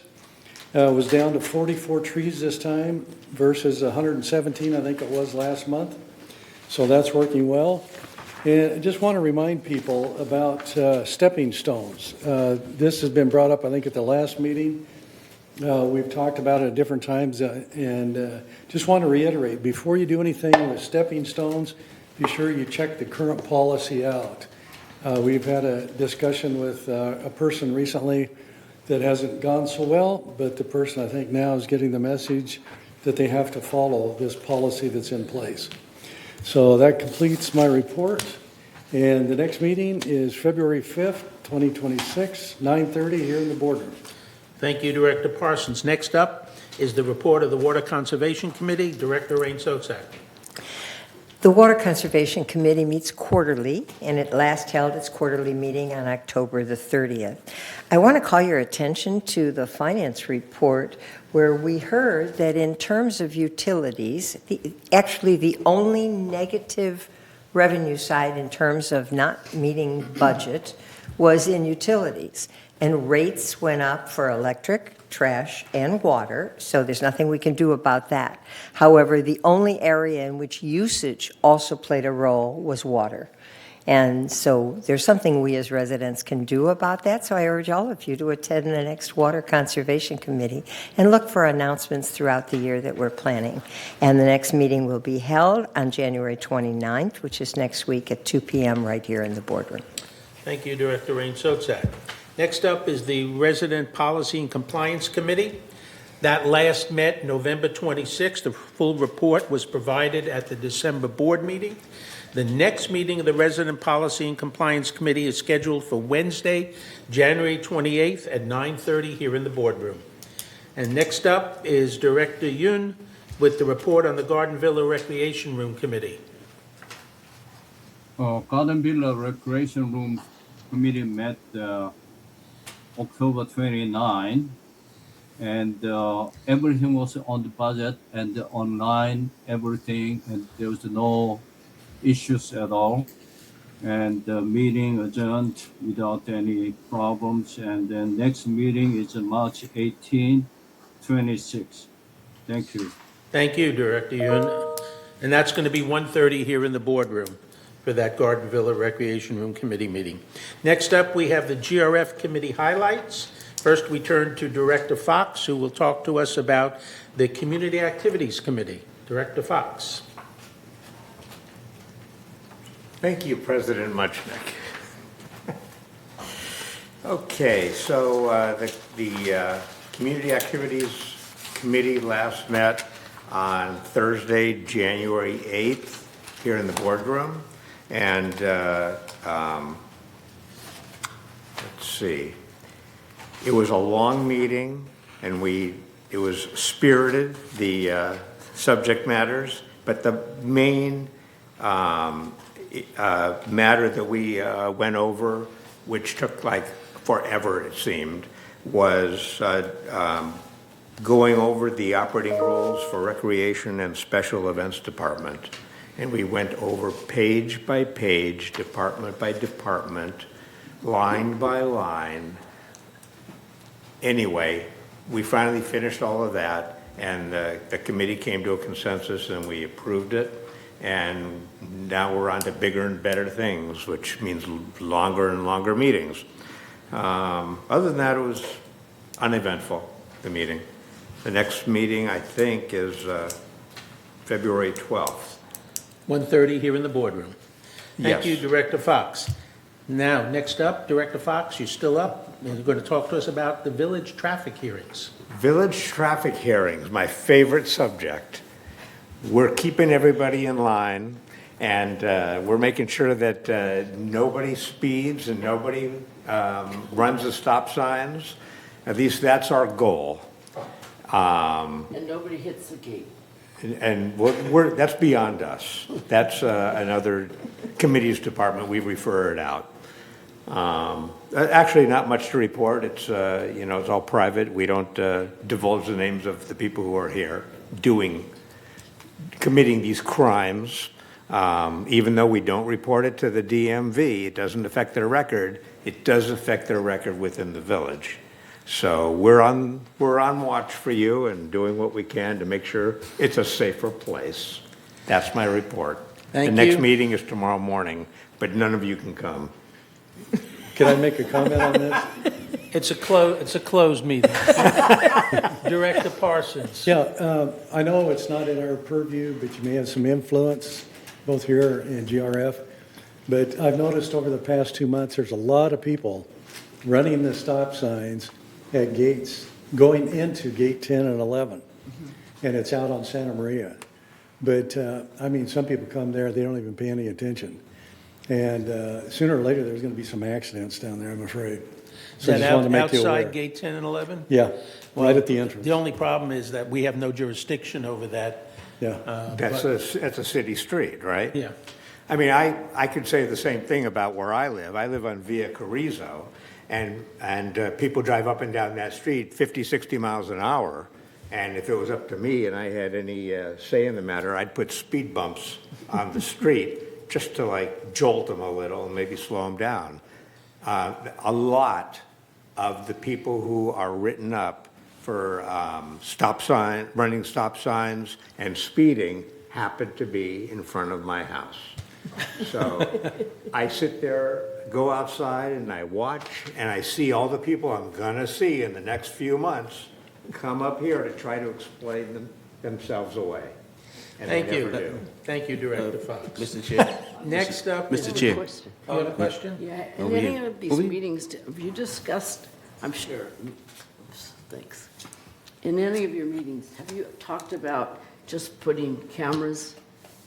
was down to 44 trees this time versus 117, I think it was last month. So that's working well. And I just want to remind people about stepping stones. This has been brought up, I think, at the last meeting. We've talked about it at different times, and just want to reiterate, before you do anything with stepping stones, be sure you check the current policy out. We've had a discussion with a person recently that hasn't gone so well, but the person, I think, now is getting the message that they have to follow this policy that's in place. So that completes my report, and the next meeting is February 5th, 2026, 9:30 here in the boardroom. Thank you, Director Parsons. Next up is the report of the Water Conservation Committee. Director Rain-Sozak. The Water Conservation Committee meets quarterly, and it last held its quarterly meeting on October the 30th. I want to call your attention to the finance report, where we heard that in terms of utilities, actually the only negative revenue side in terms of not meeting budget was in utilities. And rates went up for electric, trash, and water, so there's nothing we can do about that. However, the only area in which usage also played a role was water. And so there's something we as residents can do about that, so I urge all of you to attend the next Water Conservation Committee and look for announcements throughout the year that we're planning. And the next meeting will be held on January 29th, which is next week at 2 p.m. right here in the boardroom. Thank you, Director Rain-Sozak. Next up is the Resident Policy and Compliance Committee. That last met November 26th. The full report was provided at the December board meeting. The next meeting of the Resident Policy and Compliance Committee is scheduled for Wednesday, January 28th at 9:30 here in the boardroom. And next up is Director Yun with the report on the Garden Villa Recreation Room Committee. Garden Villa Recreation Room Committee met October 29, and everything was on the budget and online, everything, and there was no issues at all. And the meeting adjourned without any problems. And then next meeting is March 18, 26. Thank you. Thank you, Director Yun. And that's going to be 1:30 here in the boardroom for that Garden Villa Recreation Room Committee meeting. Next up, we have the GRF Committee highlights. First, we turn to Director Fox, who will talk to us about the Community Activities Committee. Director Fox. Thank you, President Muchnick. Okay, so the Community Activities Committee last met on Thursday, January 8th, here in the boardroom. And let's see. It was a long meeting, and it was spirited, the subject matters, but the main matter that we went over, which took like forever, it seemed, was going over the operating rules for Recreation and Special Events Department. And we went over page by page, department by department, line by line. Anyway, we finally finished all of that, and the committee came to a consensus, and we approved it. And now we're on to bigger and better things, which means longer and longer meetings. Other than that, it was uneventful, the meeting. The next meeting, I think, is February 12th. 1:30 here in the boardroom. Thank Yes. you, Director Fox. Now, next up, Director Fox, you're still up. You're going to talk to us about the village traffic hearings. Village traffic hearings, my favorite subject. We're keeping everybody in line, and we're making sure that nobody speeds and nobody runs the stop signs. At least that's our goal. And nobody hits the gate. And that's beyond us. That's another committee's department. We refer it out. Actually, not much to report. It's it's all private. We don't divulge the names of the people who are here committing these crimes. Even though we don't report it to the DMV, it doesn't affect their record. It does affect their record within the village. So we're on watch for you and doing what we can to make sure it's a safer place. That's my report. Thank the next you. meeting is tomorrow morning, but none of you can come. Can I make a comment on this? It's a closed meeting. Director Parsons. Yeah, I know it's not in our purview, but you may have some influence, both here and GRF. But I've noticed over the past 2 months, there's a lot of people running the stop signs at gates, going into gate 10 and 11. And it's out on Santa Maria. But, some people come there, they don't even pay any attention. And sooner or later, there's going to be some accidents down there, I'm afraid. Is So I that just wanted to make you aware. outside gate 10 and 11? Yeah, right at the entrance. The only problem is that we have no jurisdiction over that. Yeah. That's a city street, right? Yeah. I mean, I could say the same thing about where I live. I live on Via Carrizo, and people drive up and down that street 50, 60 miles an hour. And if it was up to me and I had any say in the matter, I'd put speed bumps on the street just to jolt them a little and maybe slow them down. A lot of the people who are written up for running stop signs and speeding happen to be in front of my house. So I sit there, go outside, and I watch, and I see all the people I'm gonna see in the next few months come up here to try to explain themselves away. And they Thank you. never do. Thank you, Director Fox. Mr. Chair. Next up. Mr. Chair. You have a question? Yeah, in Over any here. of these Over here. meetings, have you discussed, I'm sure, thanks. In any of your meetings, have you talked about just putting cameras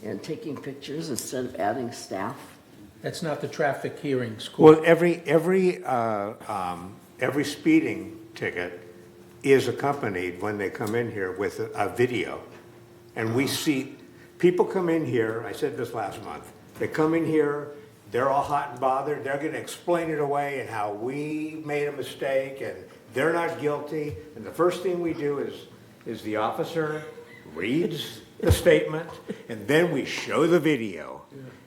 and taking pictures instead of adding staff? That's not the traffic hearing school. Well, every speeding ticket is accompanied when they come in here with a video. And we see, people come in here, I said this last month, they come in here, they're all hot and bothered, they're gonna explain it away and how we made a mistake and they're not guilty. And the first thing we do is the officer reads the statement and then we show the video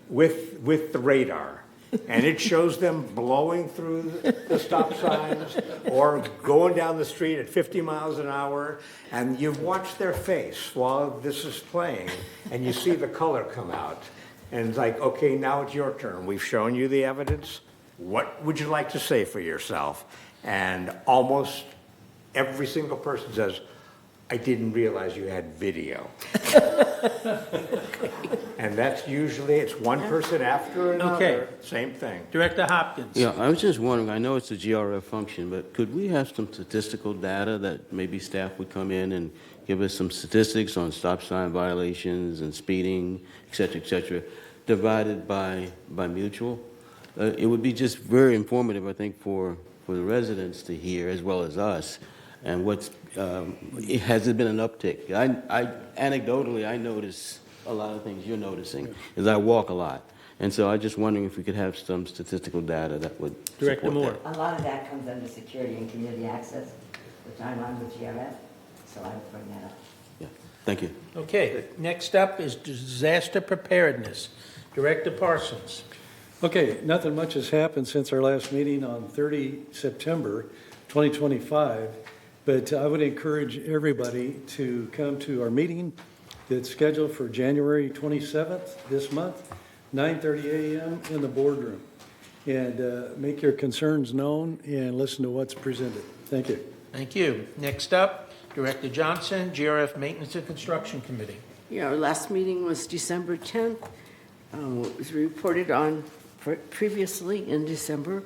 with the radar. And it shows them blowing through the stop signs or going down the street at 50 miles an hour. And you've watched their face while this is playing and you see the color come out. And it's like, okay, now it's your turn. We've shown you the evidence. What would you like to say for yourself? And almost every single person says, I didn't realize you had video. And that's usually, it's one person after another. Okay. Same thing. Director Hopkins. Yeah, I was just wondering, I know it's a GRF function, but could we have some statistical data that maybe staff would come in and give us some statistics on stop sign violations and speeding, et cetera, divided by mutual? It would be just very informative, I think, for for the residents to hear as well as us. And has there been an uptick? Anecdotally, I notice a lot of things you're noticing as I walk a lot. And so I'm just wondering if we could have some statistical data that would Director support Moore. that. A lot of that comes under security and community access, which I'm on with GRF, so I would bring that up. Yeah, thank you. Okay, next up is disaster preparedness. Director Parsons. Okay, nothing much has happened since our last meeting on 30 September 2025, but I would encourage everybody to come to our meeting that's scheduled for January 27th this month, 9:30 a.m. in the boardroom, and make your concerns known and listen to what's presented. Thank you. Thank you. Next up, Director Johnson, GRF Maintenance and Construction Committee. Yeah, our last meeting was December 10th. It was reported on previously in December.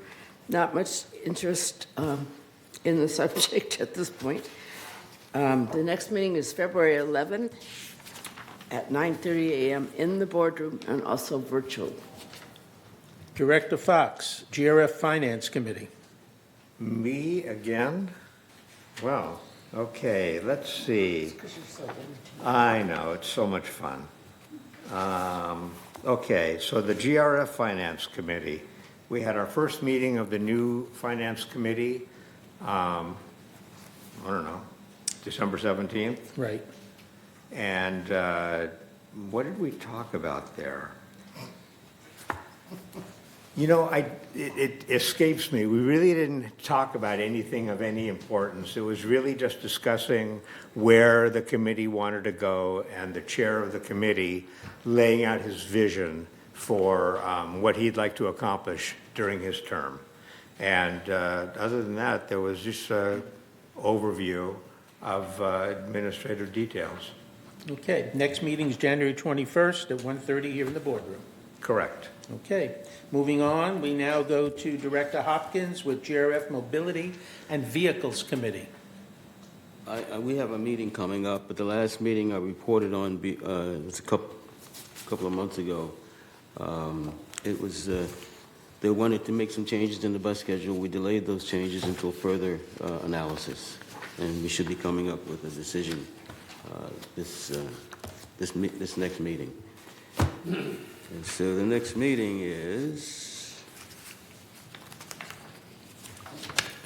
Not much interest in the subject at this point. The next meeting is February 11th at 9:30 a.m. in the boardroom and also virtual. Director Fox, GRF Finance Committee. Me again? Well, okay, let's see. I know, it's so much fun. Okay, so the GRF Finance Committee, we had our first meeting of the new Finance Committee, I don't know, December 17th. Right. And what did we talk about there? You know, it escapes me. We really didn't talk about anything of any importance. It was really just discussing where the committee wanted to go and the chair of the committee laying out his vision for what he'd like to accomplish during his term. And other than that, there was just an overview of administrative details. Okay, next meeting is January 21st at 1:30 here in the boardroom. Correct. Okay, moving on, we now go to Director Hopkins with GRF Mobility and Vehicles Committee. We have a meeting coming up, but the last meeting I reported on, it was a couple of months ago. It was, they wanted to make some changes in the bus schedule. We delayed those changes until further analysis, and we should be coming up with a decision this next meeting. And so the next meeting is,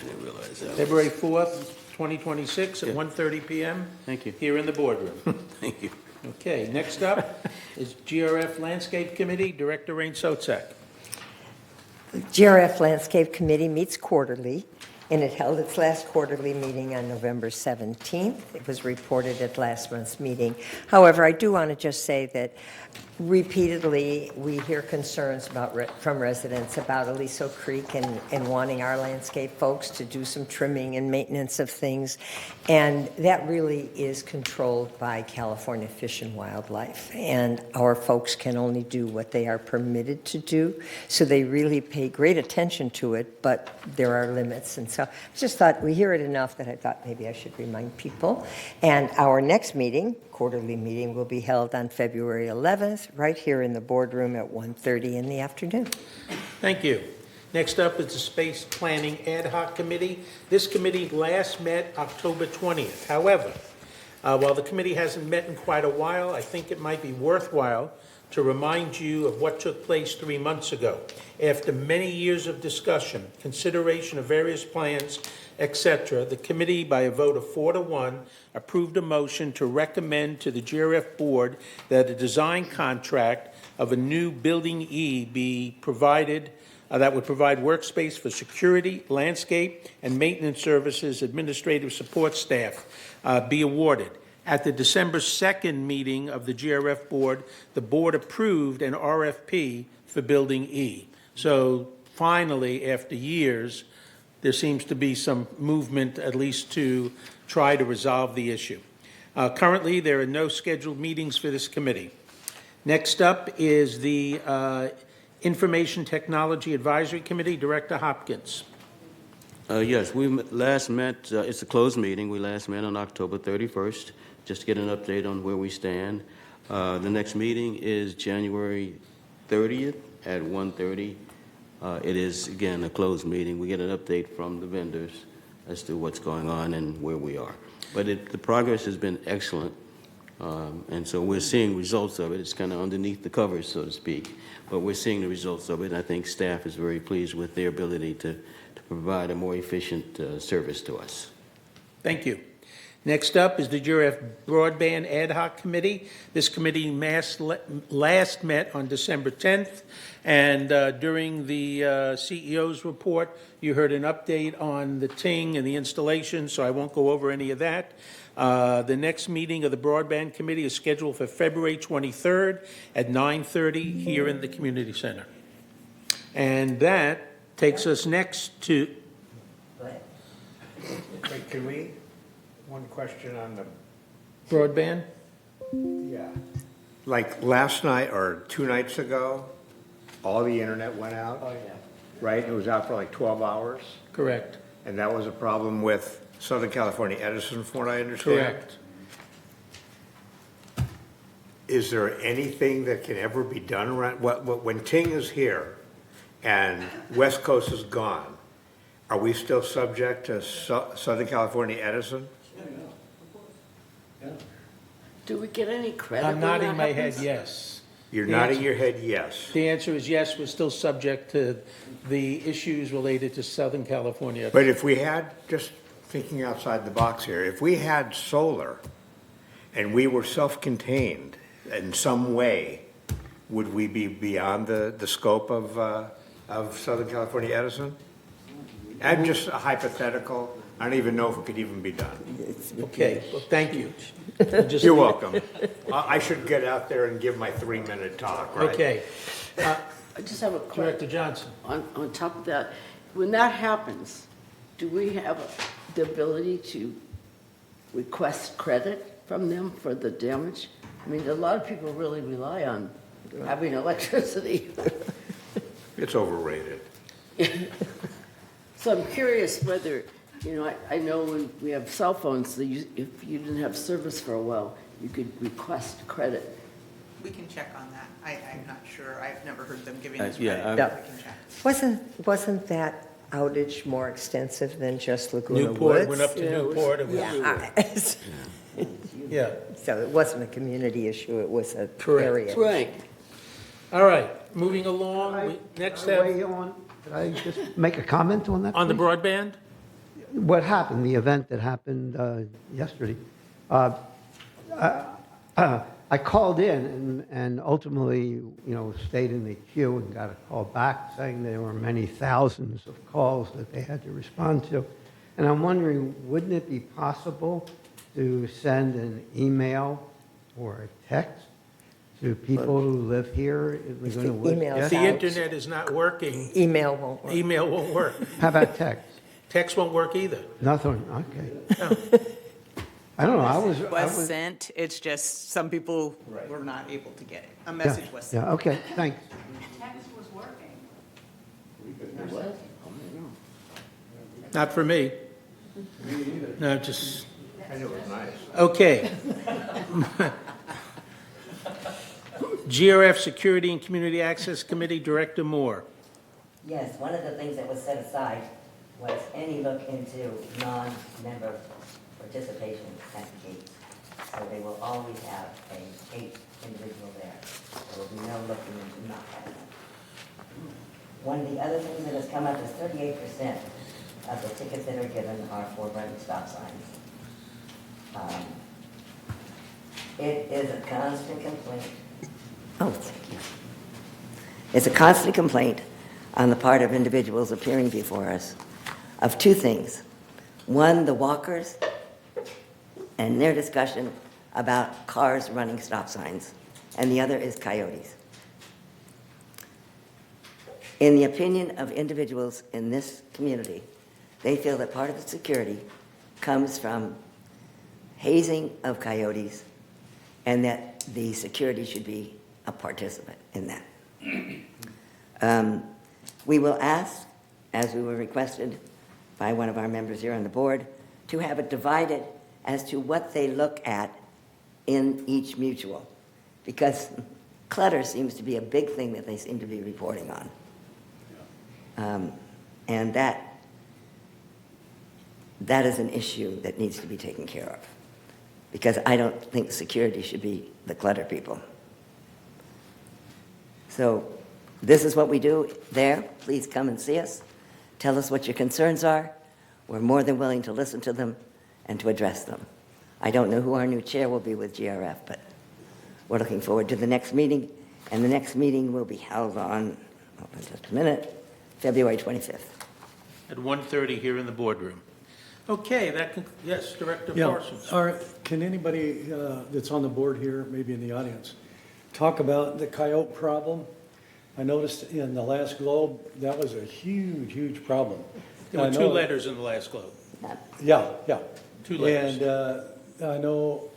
I didn't realize that. February 4th, 2026 at 1:30 p.m. Thank you. Here in the boardroom. Thank you. Okay, next up is GRF Landscape Committee, Director Rain Sotzak. The GRF Landscape Committee meets quarterly, and it held its last quarterly meeting on November 17th. It was reported at last month's meeting. However, I do want to just say that repeatedly we hear concerns from residents about Aliso Creek and wanting our landscape folks to do some trimming and maintenance of things. And that really is controlled by California Fish and Wildlife. And our folks can only do what they are permitted to do. So they really pay great attention to it, but there are limits. And so I just thought we hear it enough that I thought maybe I should remind people. And our next meeting, quarterly meeting, will be held on February 11th, right here in the boardroom at 1:30 in the afternoon. Thank you. Next up is the Space Planning Ad Hoc Committee. This committee last met October 20th. However, while the committee hasn't met in quite a while, I think it might be worthwhile to remind you of what took place 3 months ago. After many years of discussion, consideration of various plans, etc., the committee, by a vote of 4-1, approved a motion to recommend to the GRF board that a design contract of a new Building E be provided that would provide workspace for security, landscape, and maintenance services, administrative support staff be awarded. At the December 2nd meeting of the GRF board, the board approved an RFP for Building E. So finally, after years, there seems to be some movement, at least to try to resolve the issue. Currently, there are no scheduled meetings for this committee. Next up is the Information Technology Advisory Committee, Director Hopkins. Yes, we last met, it's a closed meeting. We last met on October 31st, just to get an update on where we stand. The next meeting is January 30th at 1:30 It is, again, a closed meeting. We get an update from the vendors as to what's going on and where we are. But the progress has been excellent, and so we're seeing results of it. It's kind of underneath the covers, so to speak, but we're seeing the results of it. I think staff is very pleased with their ability to provide a more efficient service to us. Thank you. Next up is the GRF Broadband Ad Hoc Committee. This committee last met on December 10th, and during the CEO's report, you heard an update on the ting and the installation, so I won't go over any of that. The next meeting of the Broadband Committee is scheduled for February 23rd at 9:30 here in the Community Center. And that takes us next to... Wait, can we, one question on the, Broadband? yeah. Like last night or 2 nights ago, all the internet went out. Oh, yeah. Right? It was out for like 12 hours. Correct. And that was a problem with Southern California Edison, from what I understand. Correct. Is there anything that can ever be done around, when Ting is here and West Coast is gone, are we still subject to Southern California Edison? Do we get any credit? I'm when nodding that my head happens? yes. You're The nodding answer- your head yes. The answer is yes, we're still subject to the issues related to Southern California. But if we had, just thinking outside the box here, if we had solar and we were self-contained in some way, would we be beyond the scope of Southern California Edison? I'm just a hypothetical. I don't even know if it could even be done. Okay, well, thank you. You're welcome. I should get out there and give my 3-minute talk, right? Okay. I just have a question. Director Johnson. On top of that, when that happens, do we have the ability to request credit from them for the damage? I mean, a lot of people really rely on having electricity. It's overrated. So I'm curious whether, I know when we have cell phones, if you didn't have service for a while, you could request credit. We can check on that. I'm not sure. I've never heard them giving us yeah, credit. Yeah. We can check. Wasn't that outage more extensive than just Laguna Newport, Woods? went up to Newport. It was- Yeah. Yeah, So it wasn't a community issue, it was a Correct. area. Right. all right, moving along, we next have, Could I just make a comment on that? on the please? broadband? What happened, the event that happened yesterday. I called in and ultimately, stayed in the queue and got a call back saying there were many thousands of calls that they had to respond to. And I'm wondering, wouldn't it be possible to send an email or a text to people who live here in If the Laguna Woods? email's If the out, internet is not working, email won't work. email won't work. How about text? Text won't work either. Nothing, okay. I don't know, I was. Sent, it's just some people were not able to get it. A message was sent. Yeah, okay, thanks. Text was working. What? Not for me. No, just, And it was nice. okay. GRF Security and Community Access Committee, Director Moore. Yes, one of the things that was set aside was any look into non-member participation at the gates. So they will always have a gate individual there. There will be no looking into not having them. One of the other things that has come up is 38% of the tickets that are given are for running stop signs. It is a constant complaint. Oh, thank you. It's a constant complaint on the part of individuals appearing before us of two things. One, the walkers and their discussion about cars running stop signs, and the other is coyotes. In the opinion of individuals in this community, they feel that part of the security comes from hazing of coyotes and that the security should be a participant in that. We will ask, as we were requested by one of our members here on the board, to have it divided as to what they look at in each mutual, because clutter seems to be a big thing that they seem to be reporting on. And that is an issue that needs to be taken care of. Because I don't think security should be the clutter people. So this is what we do there. Please come and see us. Tell us what your concerns are. We're more than willing to listen to them and to address them. I don't know who our new chair will be with GRF, but we're looking forward to the next meeting. And the next meeting will be held on, hold on just a minute, February 25th. At 1:30 here in the boardroom. Okay, yes, Director Yeah, Parsons. all right, can anybody that's on the board here, maybe in the audience, talk about the coyote problem? I noticed in the last globe, that was a huge, huge problem. There were I 2 know- letters in the last globe. Yeah, yeah. 2 letters. And I know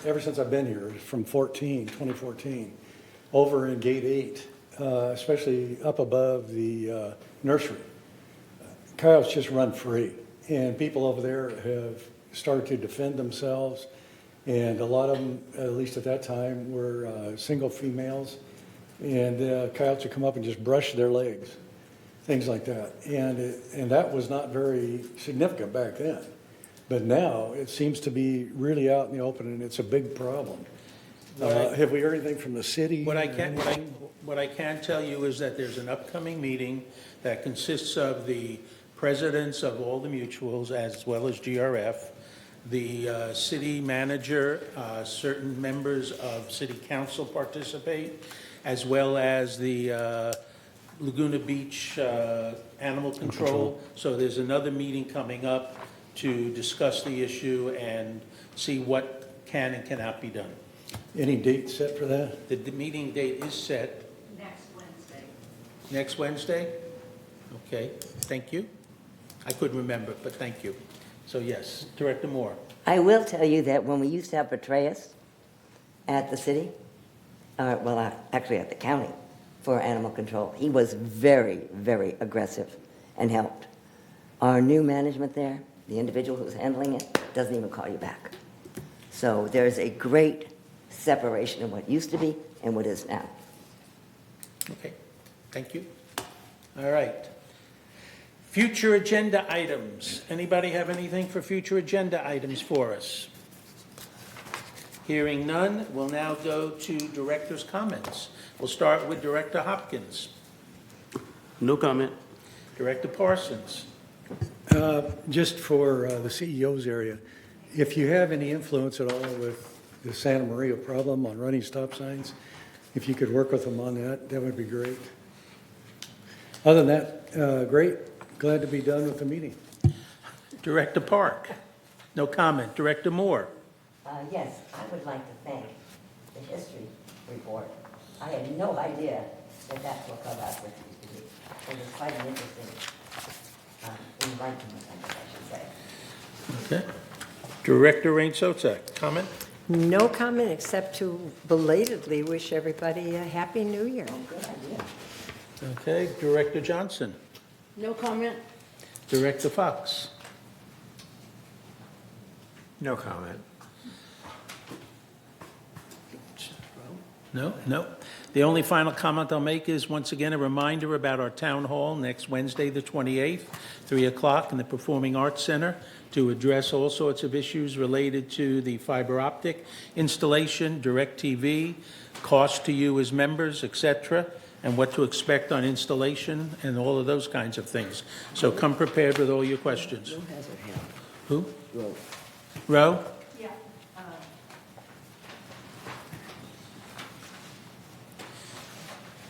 ever since I've been here, from 2014, over in Gate 8, especially up above the nursery, coyotes just run free. And people over there have started to defend themselves. And a lot of them, at least at that time, were single females. And coyotes would come up and just brush their legs, things like that. And that was not very significant back then. But now it seems to be really out in the open, and it's a big problem. Have we heard anything from the city? What I can tell you is that there's an upcoming meeting that consists of the presidents of all the mutuals as well as GRF, the city manager, certain members of city council participate, as well as the Laguna Beach animal control. So there's another meeting coming up to discuss the issue and see what can and cannot be done. Any date set for that? The meeting date is set. Next Wednesday. Next Wednesday? Okay, thank you. I couldn't remember, but thank you. So yes, Director Moore. I will tell you that when we used to have Petraeus at the city, actually at the county for animal control, he was very, very aggressive and helped. Our new management there, the individual who's handling it, doesn't even call you back. So there's a great separation of what used to be and what is now. Okay, thank you. All right. Future agenda items. Anybody have anything for future agenda items for us? Hearing none, we'll now go to director's comments. We'll start with Director Hopkins. No comment. Director Parsons. Just for the CEO's area, if you have any influence at all with the Santa Maria problem on running stop signs, if you could work with them on that, that would be great. Other than that, great. Glad to be done with the meeting. Director Park. No comment. Director Moore. Yes, I would like to thank the history report. I had no idea that that's what Clubhouse used to be. It was quite an interesting enlightenment, I should say. Okay. Director Rain Sotek. Comment? No comment except to belatedly wish everybody a Happy New Year. Good idea. Okay. Director Johnson. No comment? Director Fox. No comment. No. The only final comment I'll make is, once again, a reminder about our town hall next Wednesday, the 28th, 3 o'clock in the Performing Arts Center, to address all sorts of issues related to the fiber optic installation, DirecTV, cost to you as members, etc., and what to expect on installation and all of those kinds of things. So come prepared with all your questions. Joe has her hand. Who? Roe. Roe? Yeah.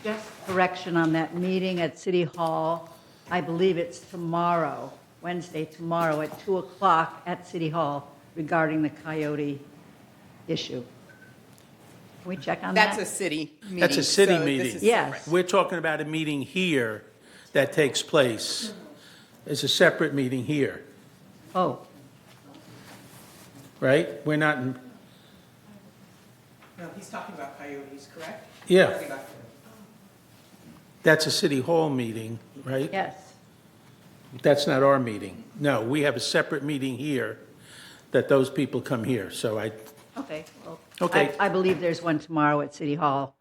Just correction on that meeting at City Hall. I believe it's tomorrow, Wednesday, tomorrow at 2 o'clock at City Hall regarding the coyote issue. Can we check on that? That's a city meeting. That's a city so this meeting. is Yes. separate. We're talking about a meeting here that takes place. It's a separate meeting here, Oh, right? We're not, in- No, he's talking about coyotes, correct? Yeah. Talking about- that's a city hall meeting, right? yes. That's not our meeting. No, we have a separate meeting here that those people come here. So Okay. Well, Okay. I believe there's one tomorrow at City Hall.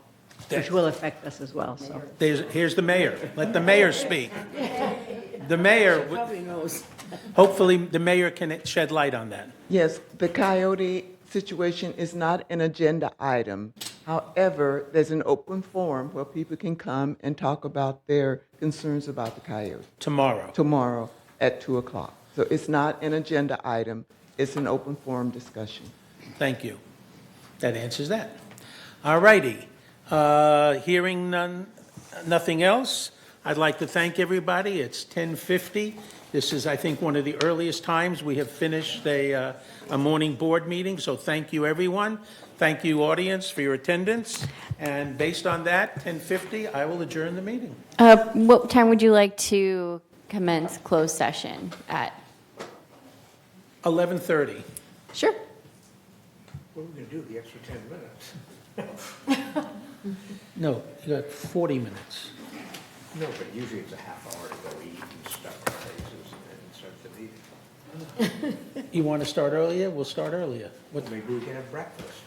which will affect us as well, so. Here's the mayor. Let the mayor speak. The mayor, Probably knows. hopefully, the mayor can shed light on that. Yes, the coyote situation is not an agenda item. However, there's an open forum where people can come and talk about their concerns about the coyote tomorrow at 2 o'clock. So it's not an agenda item, it's an open forum discussion. Thank you. That answers that. All righty. Hearing nothing else, I'd like to thank everybody. It's 10:50. This is, I think, one of the earliest times we have finished a morning board meeting, so thank you, everyone. Thank you, audience, for your attendance. And based on that, 10:50, I will adjourn the meeting. What time would you like to commence closed session at? 11:30. Sure. What are we going to do the extra 10 minutes? No, you got 40 minutes. No, but usually it's a half hour to go eat and stuff our faces and then start the meeting. You want to start earlier? We'll start earlier. Maybe we can have breakfast.